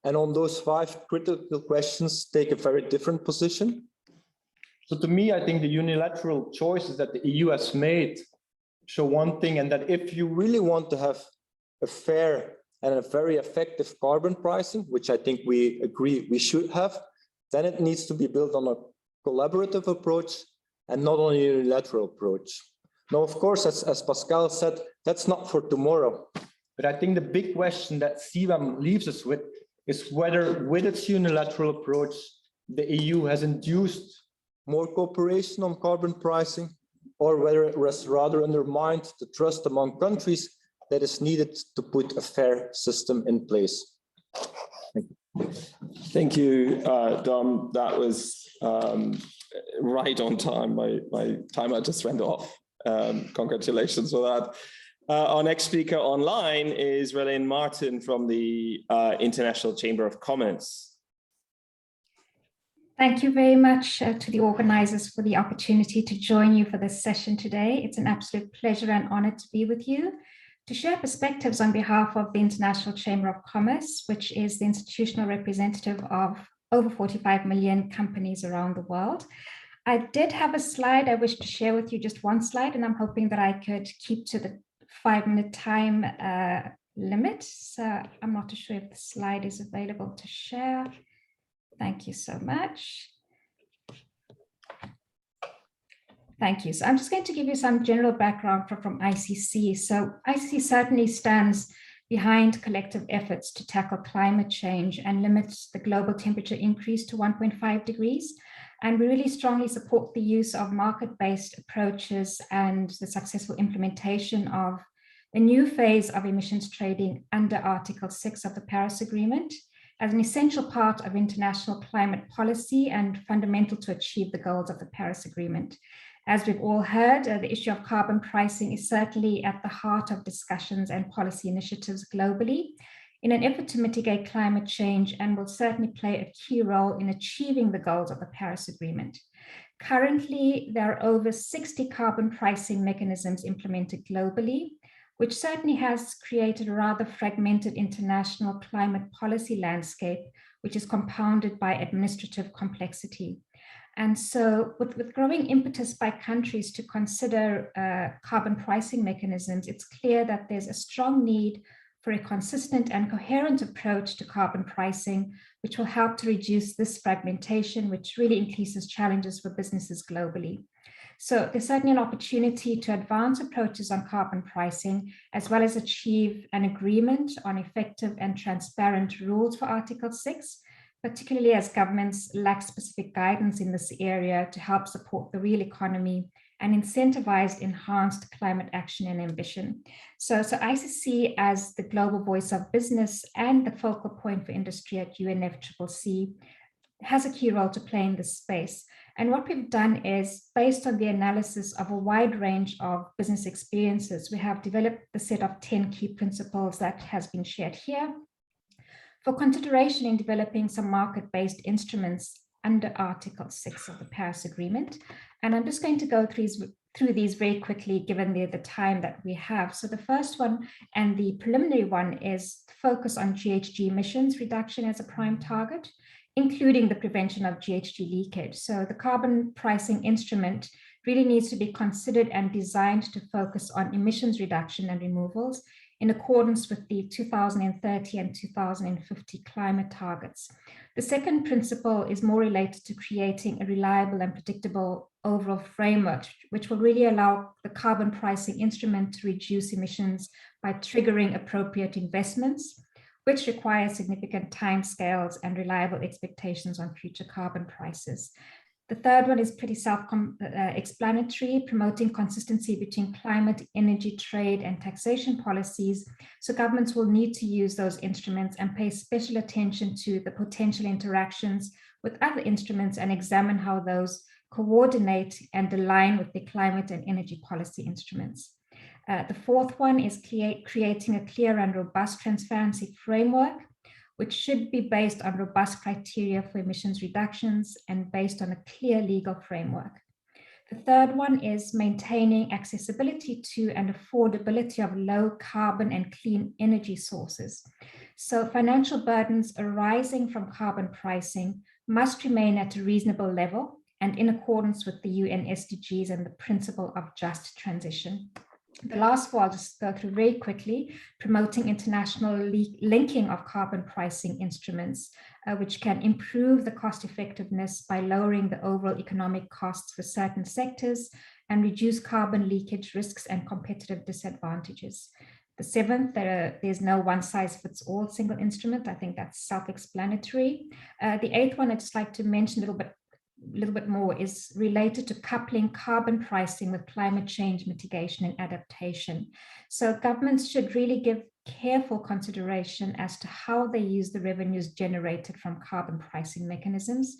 and on those 5 critical questions take a very different position? So to me, I think the unilateral choices that the EU has made show one thing, and that if you really want to have a fair and a very effective carbon pricing, which I think we agree we should have, then it needs to be built on a collaborative approach and not on a unilateral approach. Now, of course, as Pascal said, that's not for tomorrow. But I think the big question that CBAM leaves us with is whether with its unilateral approach, the EU has induced more cooperation on carbon pricing, or whether it has rather undermined the trust among countries that is needed to put a fair system in place. Thank you. Thank you, Dom. That was right on time. My timer just went off. Congratulations for that. Our next speaker online is Relane Martin from the International Chamber of Commerce. Thank you very much to the organizers for the opportunity to join you for this session today. It's an absolute pleasure and honor to be with you, to share perspectives on behalf of the International Chamber of Commerce, which is the institutional representative of over 45 million companies around the world. I did have a slide I wish to share with you, just one slide, and I'm hoping that I could keep to the 5-minute time limit. So I'm not too sure if the slide is available to share. Thank you so much. Thank you. So I'm just going to give you some general background from ICC. So ICC certainly stands behind collective efforts to tackle climate change and limit the global temperature increase to 1.5 degrees. And we really strongly support the use of market-based approaches and the successful implementation of a new phase of emissions trading under Article 6 of the Paris Agreement as an essential part of international climate policy and fundamental to achieve the goals of the Paris Agreement. As we've all heard, the issue of carbon pricing is certainly at the heart of discussions and policy initiatives globally in an effort to mitigate climate change, and will certainly play a key role in achieving the goals of the Paris Agreement. Currently, there are over 60 carbon pricing mechanisms implemented globally, which certainly has created a rather fragmented international climate policy landscape, which is compounded by administrative complexity. And so with growing impetus by countries to consider carbon pricing mechanisms, it's clear that there's a strong need for a consistent and coherent approach to carbon pricing, which will help to reduce this fragmentation, which really increases challenges for businesses globally. So there's certainly an opportunity to advance approaches on carbon pricing, as well as achieve an agreement on effective and transparent rules for Article 6, particularly as governments lack specific guidance in this area to help support the real economy and incentivize enhanced climate action and ambition. So ICC, as the global voice of business and the focal point for industry at UNFCCC, has a key role to play in this space. And what we've done is, based on the analysis of a wide range of business experiences, we have developed the set of 10 key principles that has been shared here for consideration in developing some market-based instruments under Article 6 of the Paris Agreement. And I'm just going to go through these very quickly, given the time that we have. So the first one, and the preliminary one, is focus on GHG emissions reduction as a prime target, including the prevention of GHG leakage. So the carbon pricing instrument really needs to be considered and designed to focus on emissions reduction and removals in accordance with the 2030 and 2050 climate targets. The second principle is more related to creating a reliable and predictable overall framework, which will really allow the carbon pricing instrument to reduce emissions by triggering appropriate investments, which require significant timescales and reliable expectations on future carbon prices. The third one is pretty self-explanatory, promoting consistency between climate, energy, trade, and taxation policies. So governments will need to use those instruments and pay special attention to the potential interactions with other instruments and examine how those coordinate and align with the climate and energy policy instruments. The fourth one is creating a clear and robust transparency framework, which should be based on robust criteria for emissions reductions and based on a clear legal framework. The third one is maintaining accessibility to and affordability of low carbon and clean energy sources. So financial burdens arising from carbon pricing must remain at a reasonable level and in accordance with the UN SDGs and the principle of just transition. The last four I'll just go through very quickly: promoting international linking of carbon pricing instruments, which can improve the cost effectiveness by lowering the overall economic costs for certain sectors and reduce carbon leakage risks and competitive disadvantages. The seventh, there's no one-size-fits-all single instrument. I think that's self-explanatory. The eighth one I'd just like to mention a little bit more is related to coupling carbon pricing with climate change mitigation and adaptation. So governments should really give careful consideration as to how they use the revenues generated from carbon pricing mechanisms,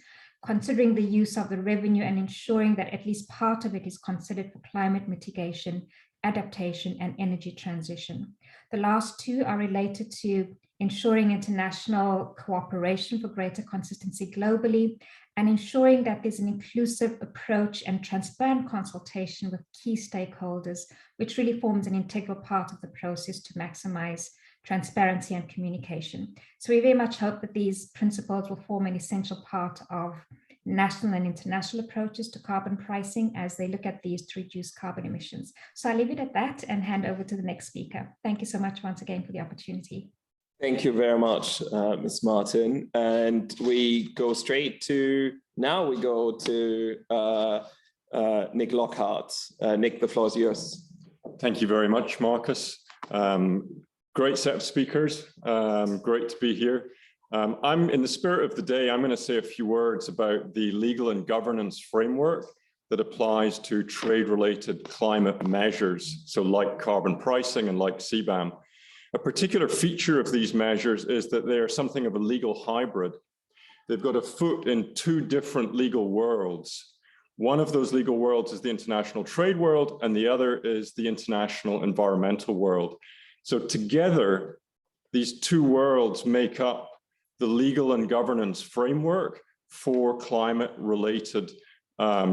considering the use of the revenue and ensuring that at least part of it is considered for climate mitigation, adaptation, and energy transition. The last two are related to ensuring international cooperation for greater consistency globally, and ensuring that there's an inclusive approach and transparent consultation with key stakeholders, which really forms an integral part of the process to maximize transparency and communication. So we very much hope that these principles will form an essential part of national and international approaches to carbon pricing as they look at these to reduce carbon emissions. So I'll leave it at that and hand over to the next speaker. Thank you so much once again for the opportunity. Thank you very much, Ms. Martin. And we go straight to, now we go to Nick Lockhart. Nick, the floor is yours. Thank you very much, Markus. Great set of speakers, great to be here. I'm in the spirit of the day, I'm going to say a few words about the legal and governance framework that applies to trade-related climate measures, so like carbon pricing and like CBAM. A particular feature of these measures is that they are something of a legal hybrid. They've got a foot in two different legal worlds. One of those legal worlds is the international trade world, and the other is the international environmental world. So together, these two worlds make up the legal and governance framework for climate-related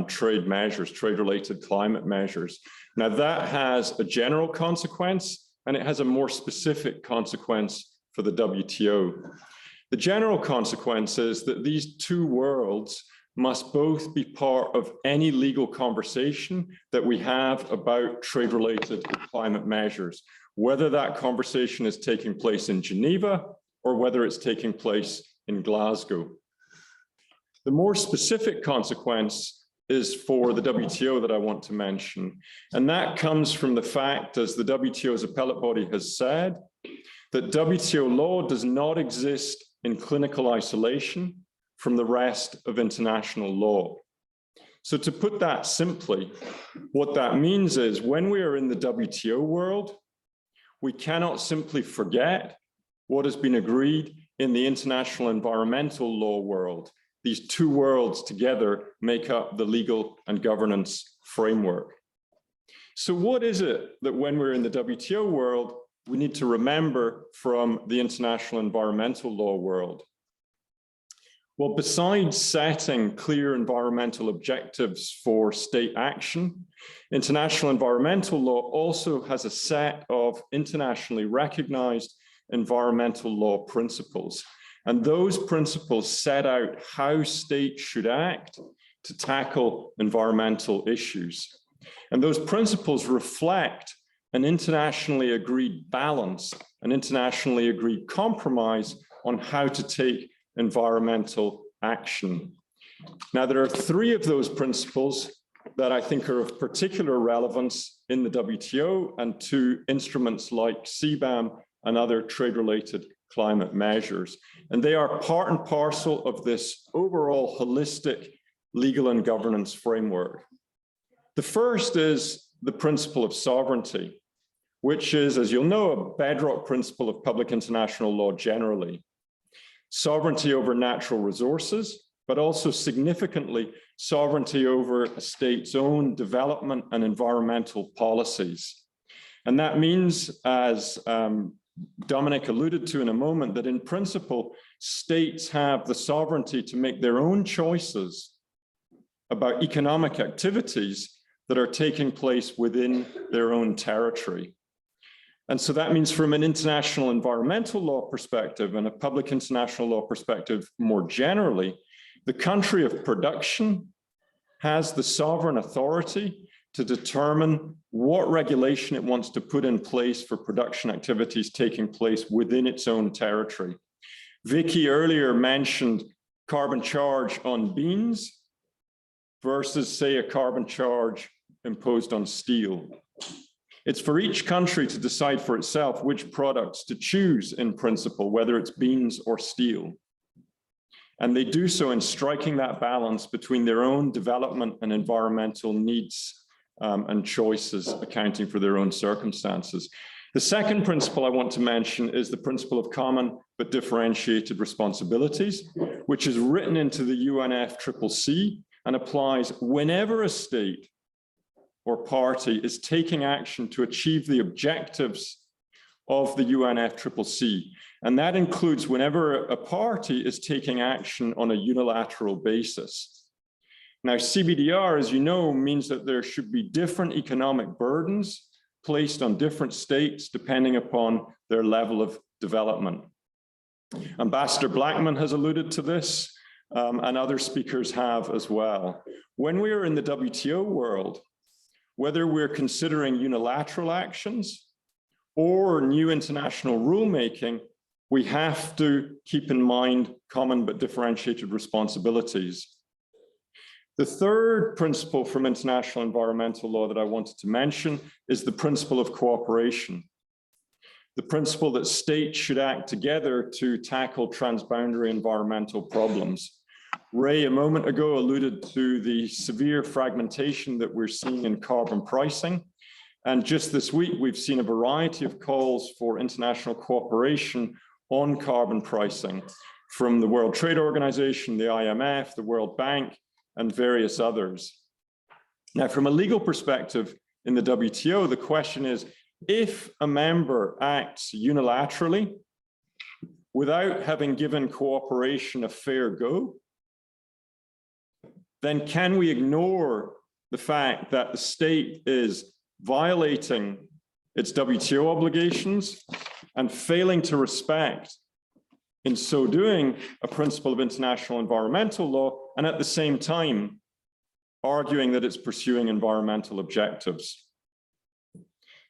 trade measures, trade-related climate measures. Now that has a general consequence, and it has a more specific consequence for the WTO. The general consequence is that these two worlds must both be part of any legal conversation that we have about trade-related climate measures, whether that conversation is taking place in Geneva or whether it's taking place in Glasgow. The more specific consequence is for the WTO that I want to mention. And that comes from the fact, as the WTO's appellate body has said, that WTO law does not exist in clinical isolation from the rest of international law. So to put that simply, what that means is when we are in the WTO world, we cannot simply forget what has been agreed in the international environmental law world. These two worlds together make up the legal and governance framework. So what is it that when we're in the WTO world, we need to remember from the international environmental law world? Well, besides setting clear environmental objectives for state action, international environmental law also has a set of internationally recognized environmental law principles. And those principles set out how states should act to tackle environmental issues. And those principles reflect an internationally agreed balance, an internationally agreed compromise on how to take environmental action. Now, there are three of those principles that I think are of particular relevance in the WTO and to instruments like CBAM and other trade-related climate measures. And they are part and parcel of this overall holistic legal and governance framework. The first is the principle of sovereignty, which is, as you'll know, a bedrock principle of public international law generally. Sovereignty over natural resources, but also significantly sovereignty over a state's own development and environmental policies. And that means, as Dominic alluded to in a moment, that in principle, states have the sovereignty to make their own choices about economic activities that are taking place within their own territory. And so that means from an international environmental law perspective and a public international law perspective more generally, the country of production has the sovereign authority to determine what regulation it wants to put in place for production activities taking place within its own territory. Vicky earlier mentioned carbon charge on beans versus, say, a carbon charge imposed on steel. It's for each country to decide for itself which products to choose in principle, whether it's beans or steel. And they do so in striking that balance between their own development and environmental needs and choices, accounting for their own circumstances. The second principle I want to mention is the principle of common but differentiated responsibilities, which is written into the UNFCCC and applies whenever a state or party is taking action to achieve the objectives of the UNFCCC. And that includes whenever a party is taking action on a unilateral basis. Now, CBDR, as you know, means that there should be different economic burdens placed on different states depending upon their level of development. Ambassador Blackman has alluded to this, and other speakers have as well. When we are in the WTO world, whether we're considering unilateral actions or new international rulemaking, we have to keep in mind common but differentiated responsibilities. The third principle from international environmental law that I wanted to mention is the principle of cooperation. The principle that states should act together to tackle transboundary environmental problems. Ray, a moment ago, alluded to the severe fragmentation that we're seeing in carbon pricing. And just this week, we've seen a variety of calls for international cooperation on carbon pricing from the World Trade Organization, the IMF, the World Bank, and various others. Now, from a legal perspective in the WTO, the question is, if a member acts unilaterally without having given cooperation a fair go, then can we ignore the fact that the state is violating its WTO obligations and failing to respect, in so doing, a principle of international environmental law, and at the same time arguing that it's pursuing environmental objectives?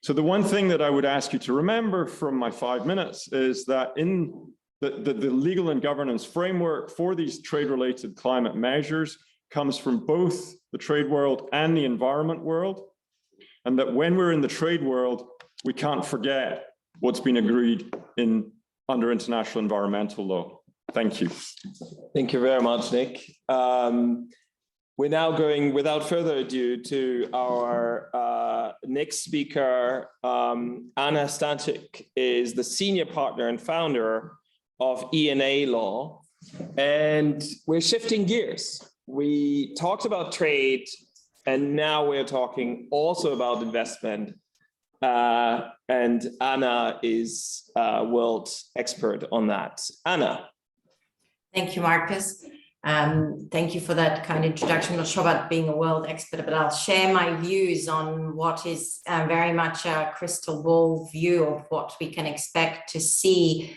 So the one thing that I would ask you to remember from my 5 minutes is that in the legal and governance framework for these trade-related climate measures comes from both the trade world and the environment world, and that when we're in the trade world, we can't forget what's been agreed under international environmental law. Thank you. Thank you very much, Nick. We're now going, without further ado, to our next speaker. Anna Stanczyk is the senior partner and founder of ENA Law. And we're shifting gears. We talked about trade, and now we're talking also about investment. And Anna is a world expert on that. Anna. Thank you, Markus. Thank you for that kind introduction. I'm not sure about being a world expert, but I'll share my views on what is very much a crystal ball view of what we can expect to see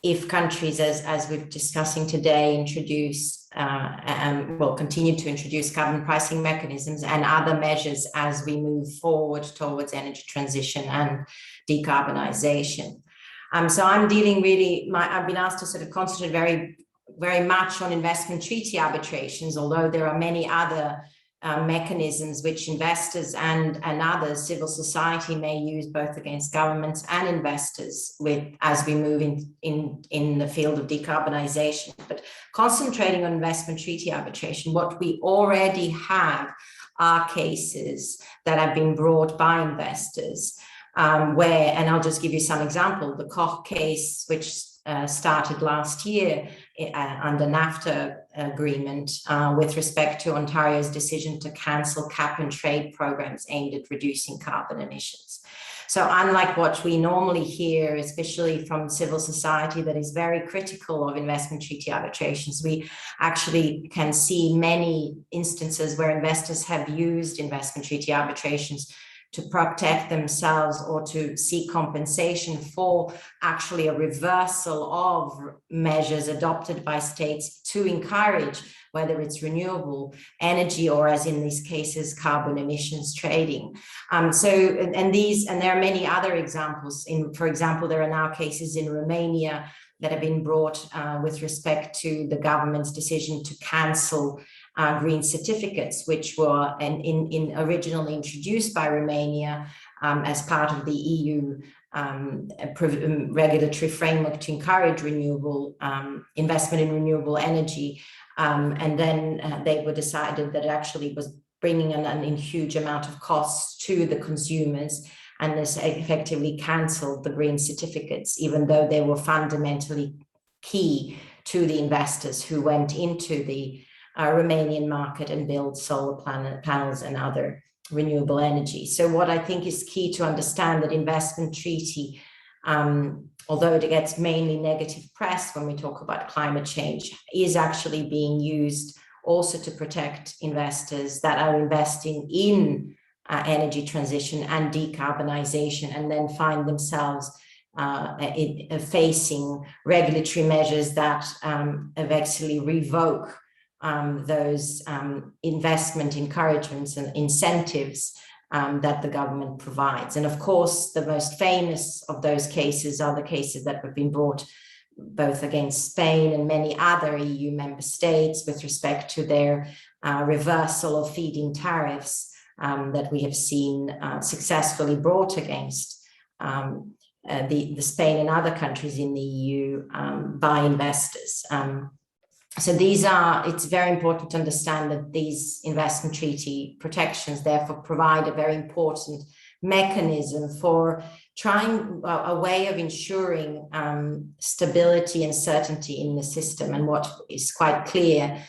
if countries, as we're discussing today, introduce and will continue to introduce carbon pricing mechanisms and other measures as we move forward towards energy transition and decarbonization. So I'm dealing really, I've been asked to sort of concentrate very much on investment treaty arbitrations, although there are many other mechanisms which investors and others, civil society, may use both against governments and investors as we move in the field of decarbonization. But concentrating on investment treaty arbitration, what we already have are cases that have been brought by investors where, and I'll just give you some example, the Koch case, which started last year under NAFTA agreement with respect to Ontario's decision to cancel cap and trade programs aimed at reducing carbon emissions. So unlike what we normally hear, especially from civil society that is very critical of investment treaty arbitrations, we actually can see many instances where investors have used investment treaty arbitrations to protect themselves or to seek compensation for actually a reversal of measures adopted by states to encourage whether it's renewable energy or, as in these cases, carbon emissions trading. And there are many other examples. For example, there are now cases in Romania that have been brought with respect to the government's decision to cancel green certificates, which were originally introduced by Romania as part of the EU regulatory framework to encourage renewable investment in renewable energy. And then they were decided that it actually was bringing a huge amount of costs to the consumers, and this effectively cancelled the green certificates, even though they were fundamentally key to the investors who went into the Romanian market and built solar panels and other renewable energy. So what I think is key to understand, that investment treaty, although it gets mainly negative press when we talk about climate change, is actually being used also to protect investors that are investing in energy transition and decarbonization, and then find themselves facing regulatory measures that eventually revoke those investment encouragements and incentives that the government provides. And of course, the most famous of those cases are the cases that have been brought both against Spain and many other EU member states with respect to their reversal of feed-in tariffs that we have seen successfully brought against the Spain and other countries in the EU by investors. So it's very important to understand that these investment treaty protections therefore provide a very important mechanism for trying a way of ensuring stability and certainty in the system. And what is quite clear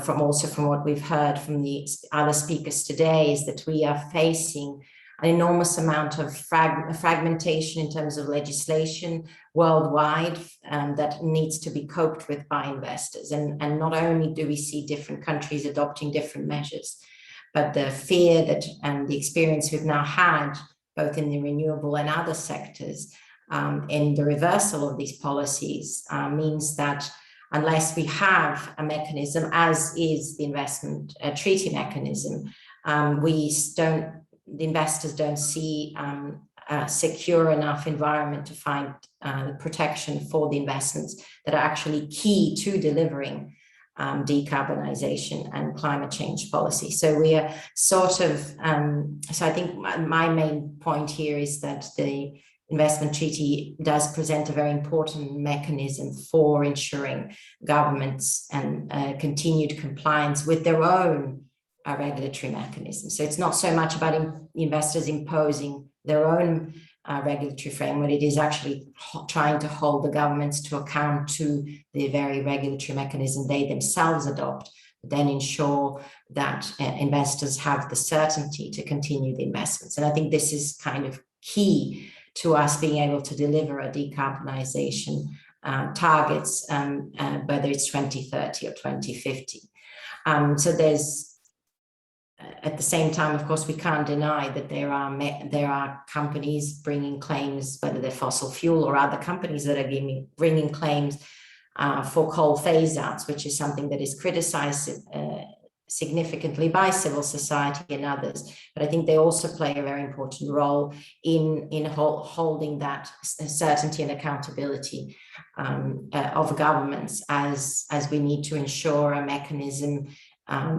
from what we've heard from the other speakers today is that we are facing an enormous amount of fragmentation in terms of legislation worldwide that needs to be coped with by investors. And not only do we see different countries adopting different measures, but the fear that and the experience we've now had, both in the renewable and other sectors, in the reversal of these policies means that unless we have a mechanism, as is the investment treaty mechanism, the investors don't see a secure enough environment to find the protection for the investments that are actually key to delivering decarbonization and climate change policy. So we are sort of, so I think my main point here is that the investment treaty does present a very important mechanism for ensuring governments and continued compliance with their own regulatory mechanism. So it's not so much about investors imposing their own regulatory framework. It is actually trying to hold the governments to account to the very regulatory mechanism they themselves adopt, then ensure that investors have the certainty to continue the investments. And I think this is kind of key to us being able to deliver a decarbonization targets, whether it's 2030 or 2050. So there's, at the same time, of course, we can't deny that there are companies bringing claims, whether they're fossil fuel or other companies that are bringing claims for coal phase-outs, which is something that is criticized significantly by civil society and others. But I think they also play a very important role in holding that certainty and accountability of governments as we need to ensure a mechanism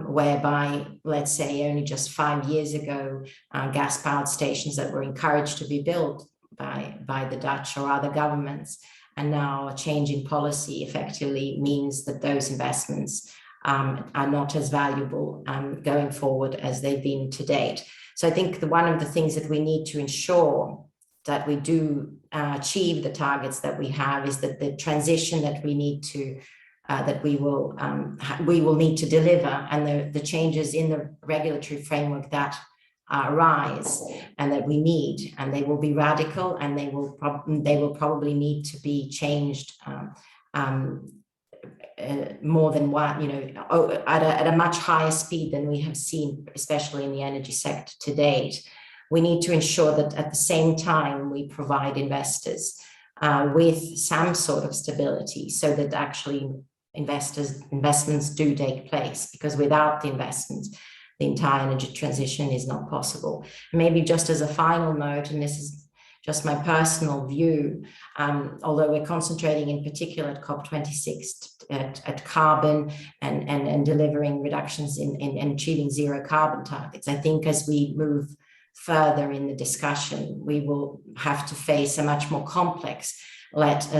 whereby, let's say, only just 5 years ago, gas-powered stations that were encouraged to be built by the Dutch or other governments, and now a change in policy effectively means that those investments are not as valuable going forward as they've been to date. So I think one of the things that we need to ensure that we do achieve the targets that we have is that the transition that we need to that we will need to deliver, and the changes in the regulatory framework that arise and that we need, and they will be radical, and they will probably need to be changed more than one, at a much higher speed than we have seen, especially in the energy sector to date, we need to ensure that at the same time we provide investors with some sort of stability so that actually investments do take place, because without the investments, the entire energy transition is not possible. Maybe just as a final note, and this is just my personal view, although we're concentrating in particular at COP26 at carbon and delivering reductions in achieving zero carbon targets, I think as we move further in the discussion, we will have to face a much more complex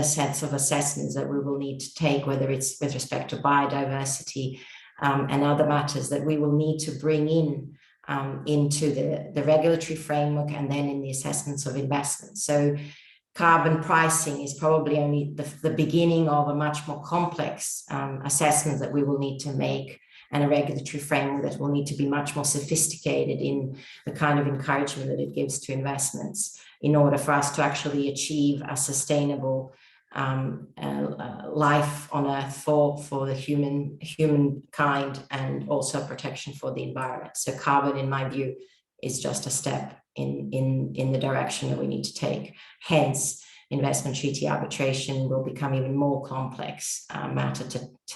sets of assessments that we will need to take, whether it's with respect to biodiversity and other matters that we will need to bring in into the regulatory framework and then in the assessments of investments. So carbon pricing is probably only the beginning of a much more complex assessment that we will need to make, and a regulatory framework that will need to be much more sophisticated in the kind of encouragement that it gives to investments in order for us to actually achieve a sustainable life on Earth for the humankind, and also protection for the environment. So carbon, in my view, is just a step in the direction that we need to take. Hence, investment treaty arbitration will become even more complex matter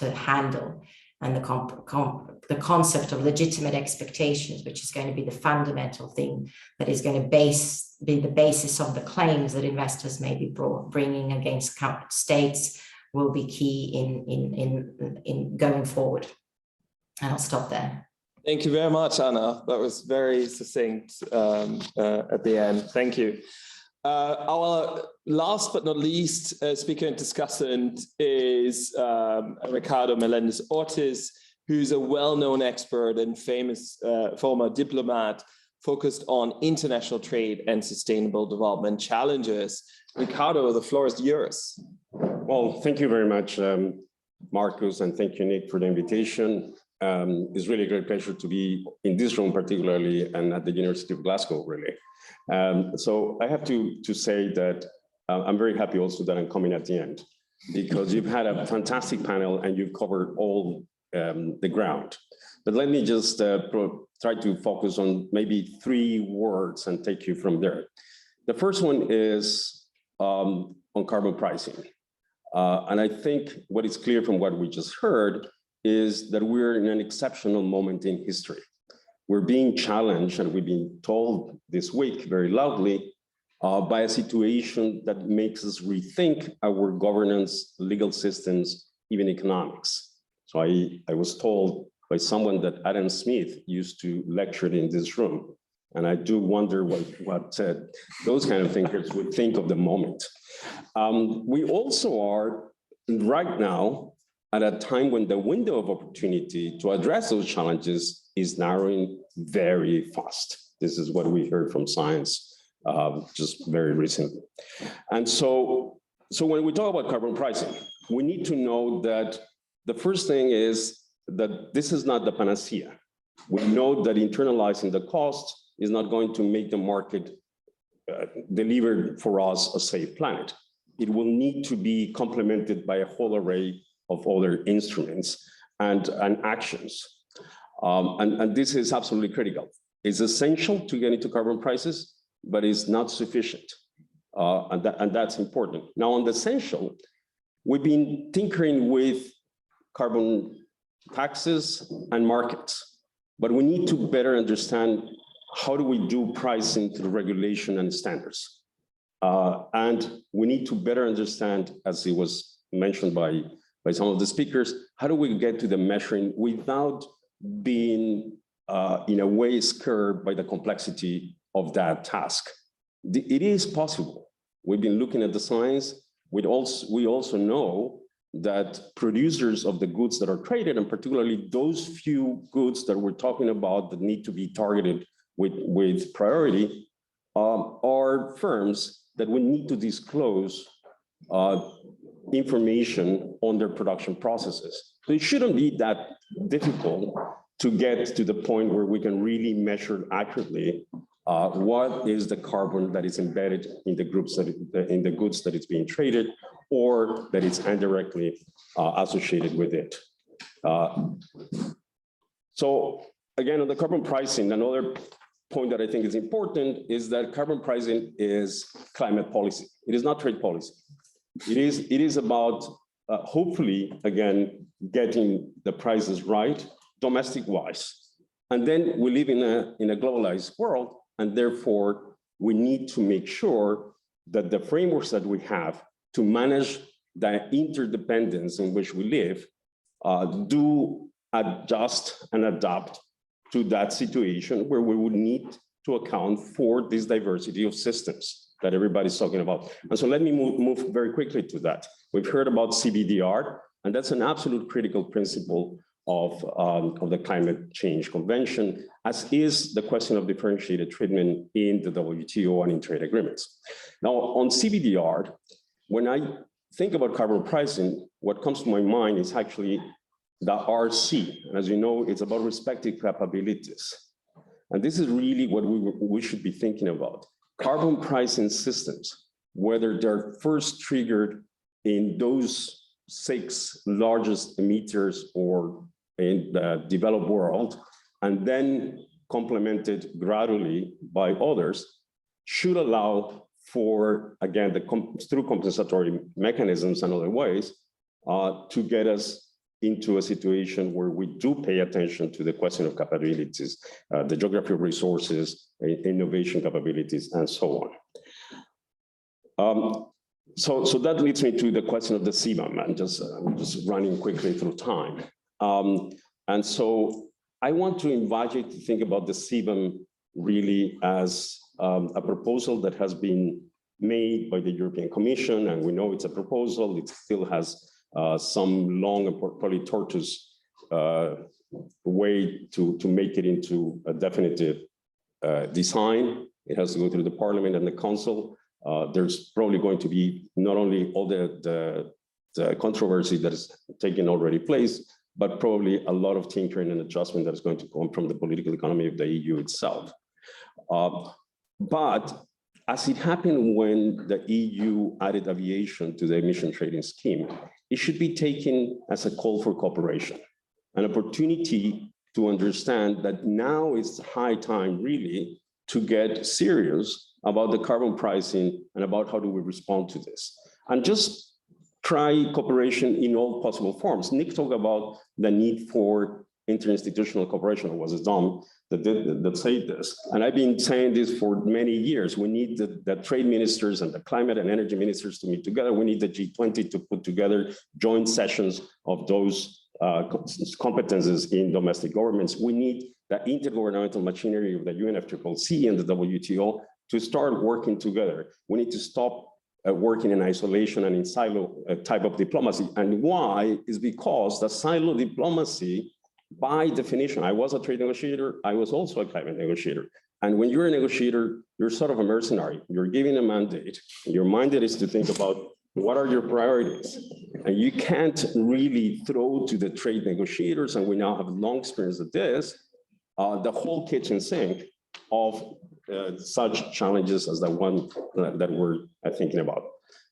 to handle. And the concept of legitimate expectations, which is going to be the fundamental thing that is going to be the basis of the claims that investors may be bringing against states, will be key in going forward. And I'll stop there. Thank you very much, Anna. That was very succinct at the end. Thank you. Our last but not least speaker and discussant is Ricardo Melendez Ortiz, who's a well-known expert and famous former diplomat focused on international trade and sustainable development challenges. Ricardo, the floor is yours. Well, thank you very much, Markus, and thank you, Nick, for the invitation. It's really a great pleasure to be in this room, particularly, and at the University of Glasgow, really. So I have to say that I'm very happy also that I'm coming at the end, because you've had a fantastic panel and you've covered all the ground. But let me just try to focus on maybe 3 words and take you from there. The first one is on carbon pricing. And I think what is clear from what we just heard is that we're in an exceptional moment in history. We're being challenged, and we've been told this week very loudly, by a situation that makes us rethink our governance, legal systems, even economics. So I was told by someone that Adam Smith used to lecture in this room, and I do wonder what those kind of thinkers would think of the moment. We also are right now at a time when the window of opportunity to address those challenges is narrowing very fast. This is what we heard from science just very recently. And so when we talk about carbon pricing, we need to know that the first thing is that this is not the panacea. We know that internalizing the cost is not going to make the market deliver for us a safe planet. It will need to be complemented by a whole array of other instruments and actions. And this is absolutely critical. It's essential to get into carbon prices, but it's not sufficient. And that's important. Now, on the essential, we've been tinkering with carbon taxes and markets, but we need to better understand how do we do pricing through regulation and standards. And we need to better understand, as it was mentioned by some of the speakers, how do we get to the measuring without being in a way scared by the complexity of that task? It is possible. We've been looking at the science. We also know that producers of the goods that are traded, and particularly those few goods that we're talking about that need to be targeted with priority, are firms that will need to disclose information on their production processes. So it shouldn't be that difficult to get to the point where we can really measure accurately what is the carbon that is embedded in the goods that it's being traded, or that it's indirectly associated with it. So again, on the carbon pricing, another point that I think is important is that carbon pricing is climate policy. It is not trade policy. It is about hopefully, again, getting the prices right, domestic-wise. And then we live in a globalized world, and therefore we need to make sure that the frameworks that we have to manage the interdependence in which we live do adjust and adapt to that situation where we would need to account for this diversity of systems that everybody's talking about. And so let me move very quickly to that. We've heard about CBDR, and that's an absolute critical principle of the Climate Change Convention, as is the question of differentiated treatment in the WTO and in trade agreements. Now, on CBDR, when I think about carbon pricing, what comes to my mind is actually the RC. And as you know, it's about respective capabilities. And this is really what we should be thinking about. Carbon pricing systems, whether they're first triggered in those 6 largest emitters or in the developed world, and then complemented gradually by others, should allow for, again, through compensatory mechanisms and other ways, to get us into a situation where we do pay attention to the question of capabilities, the geography of resources, innovation capabilities, and so on. So that leads me to the question of the CBAM. I'm just running quickly through time. And so I want to invite you to think about the CBAM really as a proposal that has been made by the European Commission, and we know it's a proposal. It still has some long and probably tortuous way to make it into a definitive design. It has to go through the Parliament and the Council. There's probably going to be not only all the controversy that is taking already place, but probably a lot of tinkering and adjustment that is going to come from the political economy of the EU itself. But as it happened when the EU added aviation to the emission trading scheme, it should be taken as a call for cooperation, an opportunity to understand that now is high time really to get serious about the carbon pricing and about how do we respond to this. And just try cooperation in all possible forms. Nick talked about the need for interinstitutional cooperation, or was it Dom that said this? And I've been saying this for many years. We need the trade ministers and the climate and energy ministers to meet together. We need the G20 to put together joint sessions of those competences in domestic governments. We need the intergovernmental machinery of the UNFCCC and the WTO to start working together. We need to stop working in isolation and in silo type of diplomacy. And why is because the silo diplomacy, by definition, I was a trade negotiator, I was also a climate negotiator. And when you're a negotiator, you're sort of a mercenary. You're given a mandate. Your mandate is to think about what are your priorities. And you can't really throw to the trade negotiators, and we now have long experience of this, the whole kitchen sink of such challenges as the one that we're thinking about.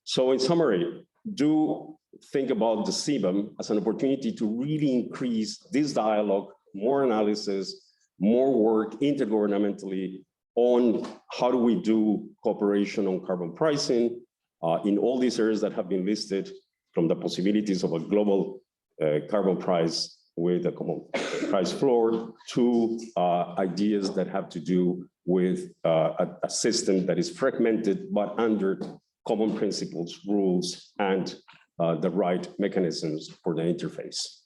So in summary, do think about the CBAM as an opportunity to really increase this dialogue, more analysis, more work intergovernmentally on how do we do cooperation on carbon pricing in all these areas that have been listed, from the possibilities of a global carbon price with a common price floor to ideas that have to do with a system that is fragmented but under common principles, rules, and the right mechanisms for the interface.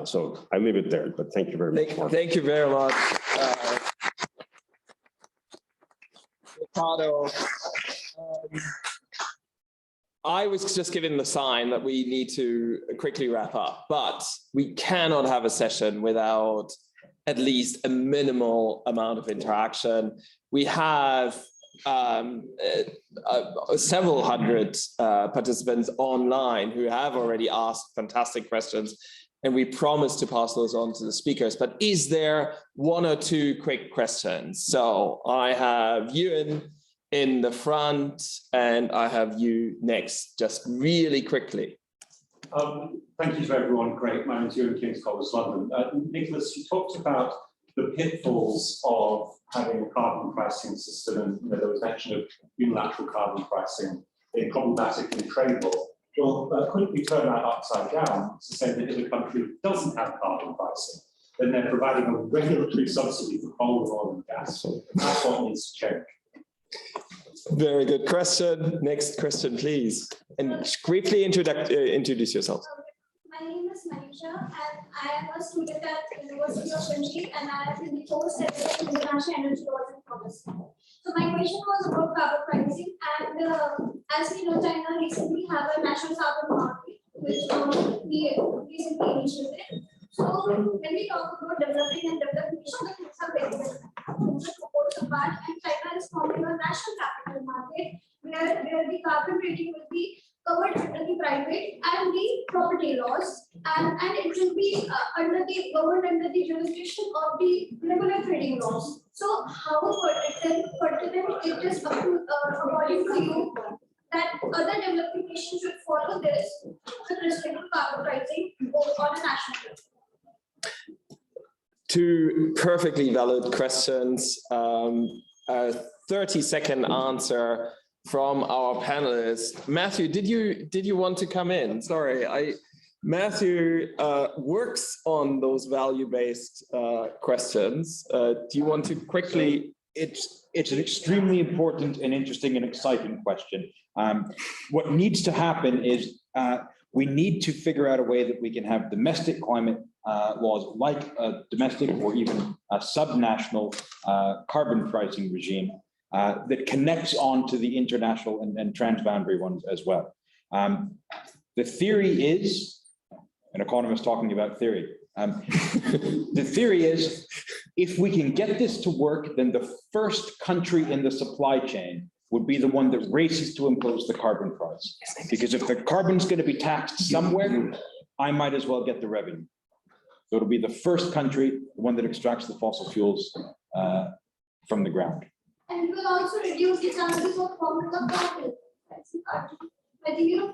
So I leave it there, but thank you very much. Thank you very much, Ricardo. I was just given the sign that we need to quickly wrap up, but we cannot have a session without at least a minimal amount of interaction. We have several hundred participants online who have already asked fantastic questions, and we promise to pass those on to the speakers. But is there one or two quick questions? So I have Ewan in the front, and I have you next, just really quickly. Thank you to everyone. Great. My name is Ewan Kings, College London. Nicholas, you talked about the the pitfalls of having a carbon pricing system, and there was mention of unilateral carbon pricing being problematic in trade law. Well, couldn't we turn that upside down to say that if a country doesn't have carbon pricing, then they're providing a regulatory subsidy for coal, oil, and gas? That's what needs to change. Very good question. Next question, please. And briefly introduce yourself. My name is Manisha, and I am a student at University of Cambridge, and I am in the course of International Energy Laws and Policy. So my question was about carbon pricing, and as we know, China recently have a national carbon market, which we recently initiated. So when we talk about developing and developed nations, the things are very different. Apart, and China is forming a national capital market where the carbon trading will be covered under the private and the property laws, and it will be governed under the jurisdiction of the regular trading laws. So how pertinent it is according to you that other developing nations should follow this with respect to carbon pricing on a national level? Two perfectly valid questions. A 30-second answer from our panelists. Matthew, did you want to come in? Sorry, Matthew works on those value-based questions. Do you want to quickly? It's an extremely important and interesting and exciting question. What needs to happen is we need to figure out a way that we can have domestic climate laws like a domestic or even a subnational carbon pricing regime that connects on to the international and transboundary ones as well. The theory is, an economist talking about theory, the theory is if we can get this to work, then the first country in the supply chain would be the one that races to impose the carbon price. Because if the carbon's going to be taxed somewhere, I might as well get the revenue. So it'll be the first country, the one that extracts the fossil fuels from the ground. And it will also reduce the chances of forming a carbon. I think you know.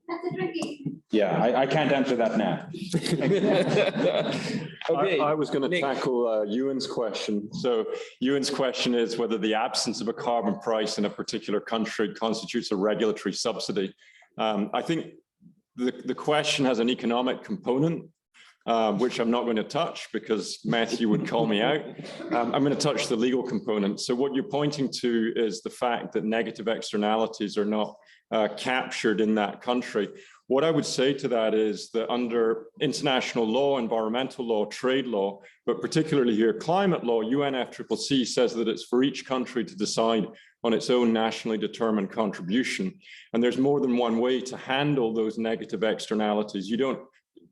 That's a tricky. Yeah, I can't answer that now. Okay, I was going to tackle Ewan's question. So Ewan's question is whether the absence of a carbon price in a particular country constitutes a regulatory subsidy. I think the question has an economic component, which I'm not going to touch because Matthew would call me out. I'm going to touch the legal component. So what you're pointing to is the fact that negative externalities are not captured in that country. What I would say to that is that under international law, environmental law, trade law, but particularly here climate law, UNFCCC says that it's for each country to decide on its own nationally determined contribution. And there's more than one way to handle those negative externalities.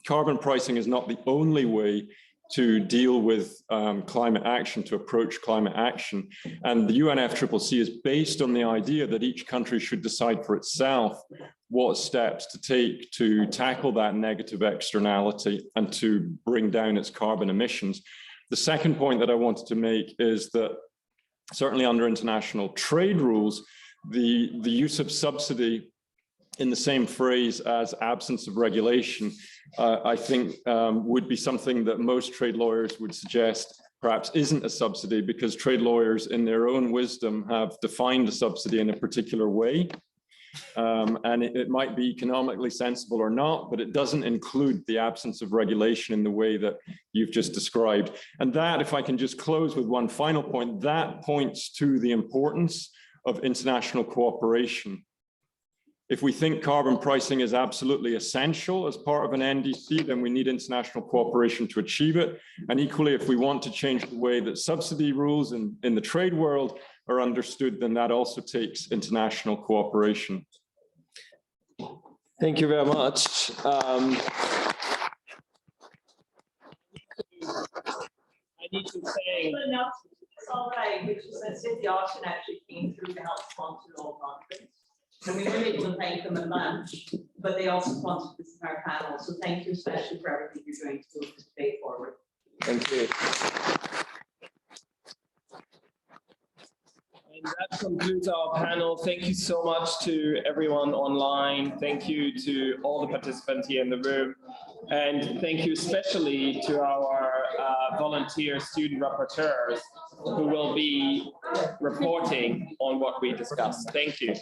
Carbon pricing is not the only way to deal with climate action, to approach climate action. And the UNFCCC is based on the idea that each country should decide for itself what steps to take to tackle that negative externality and to bring down its carbon emissions. The second point that I wanted to make is that certainly under international trade rules, the use of subsidy in the same phrase as absence of regulation, I think would be something that most trade lawyers would suggest perhaps isn't a subsidy, because trade lawyers in their own wisdom have defined a subsidy in a particular way. And it might be economically sensible or not, but it doesn't include the absence of regulation in the way that you've just described. And that, if I can just close with one final point, that points to the importance of international cooperation. If we think carbon pricing is absolutely essential as part of an NDC, then we need international cooperation to achieve it. And equally, if we want to change the way that subsidy rules in the trade world are understood, then that also takes international cooperation. Thank you very much. I need to say it's all right, which is that Sidley Austin actually came through to help sponsor the whole conference. And we wanted to thank them at lunch, but they also sponsored this entire panel. So thank you especially for everything you're doing to move this debate forward. Thank you. And that concludes our panel. Thank you so much to everyone online. Thank you to all the participants here in the room. And thank you especially to our volunteer student rapporteurs who will be reporting on what we discussed. Thank you.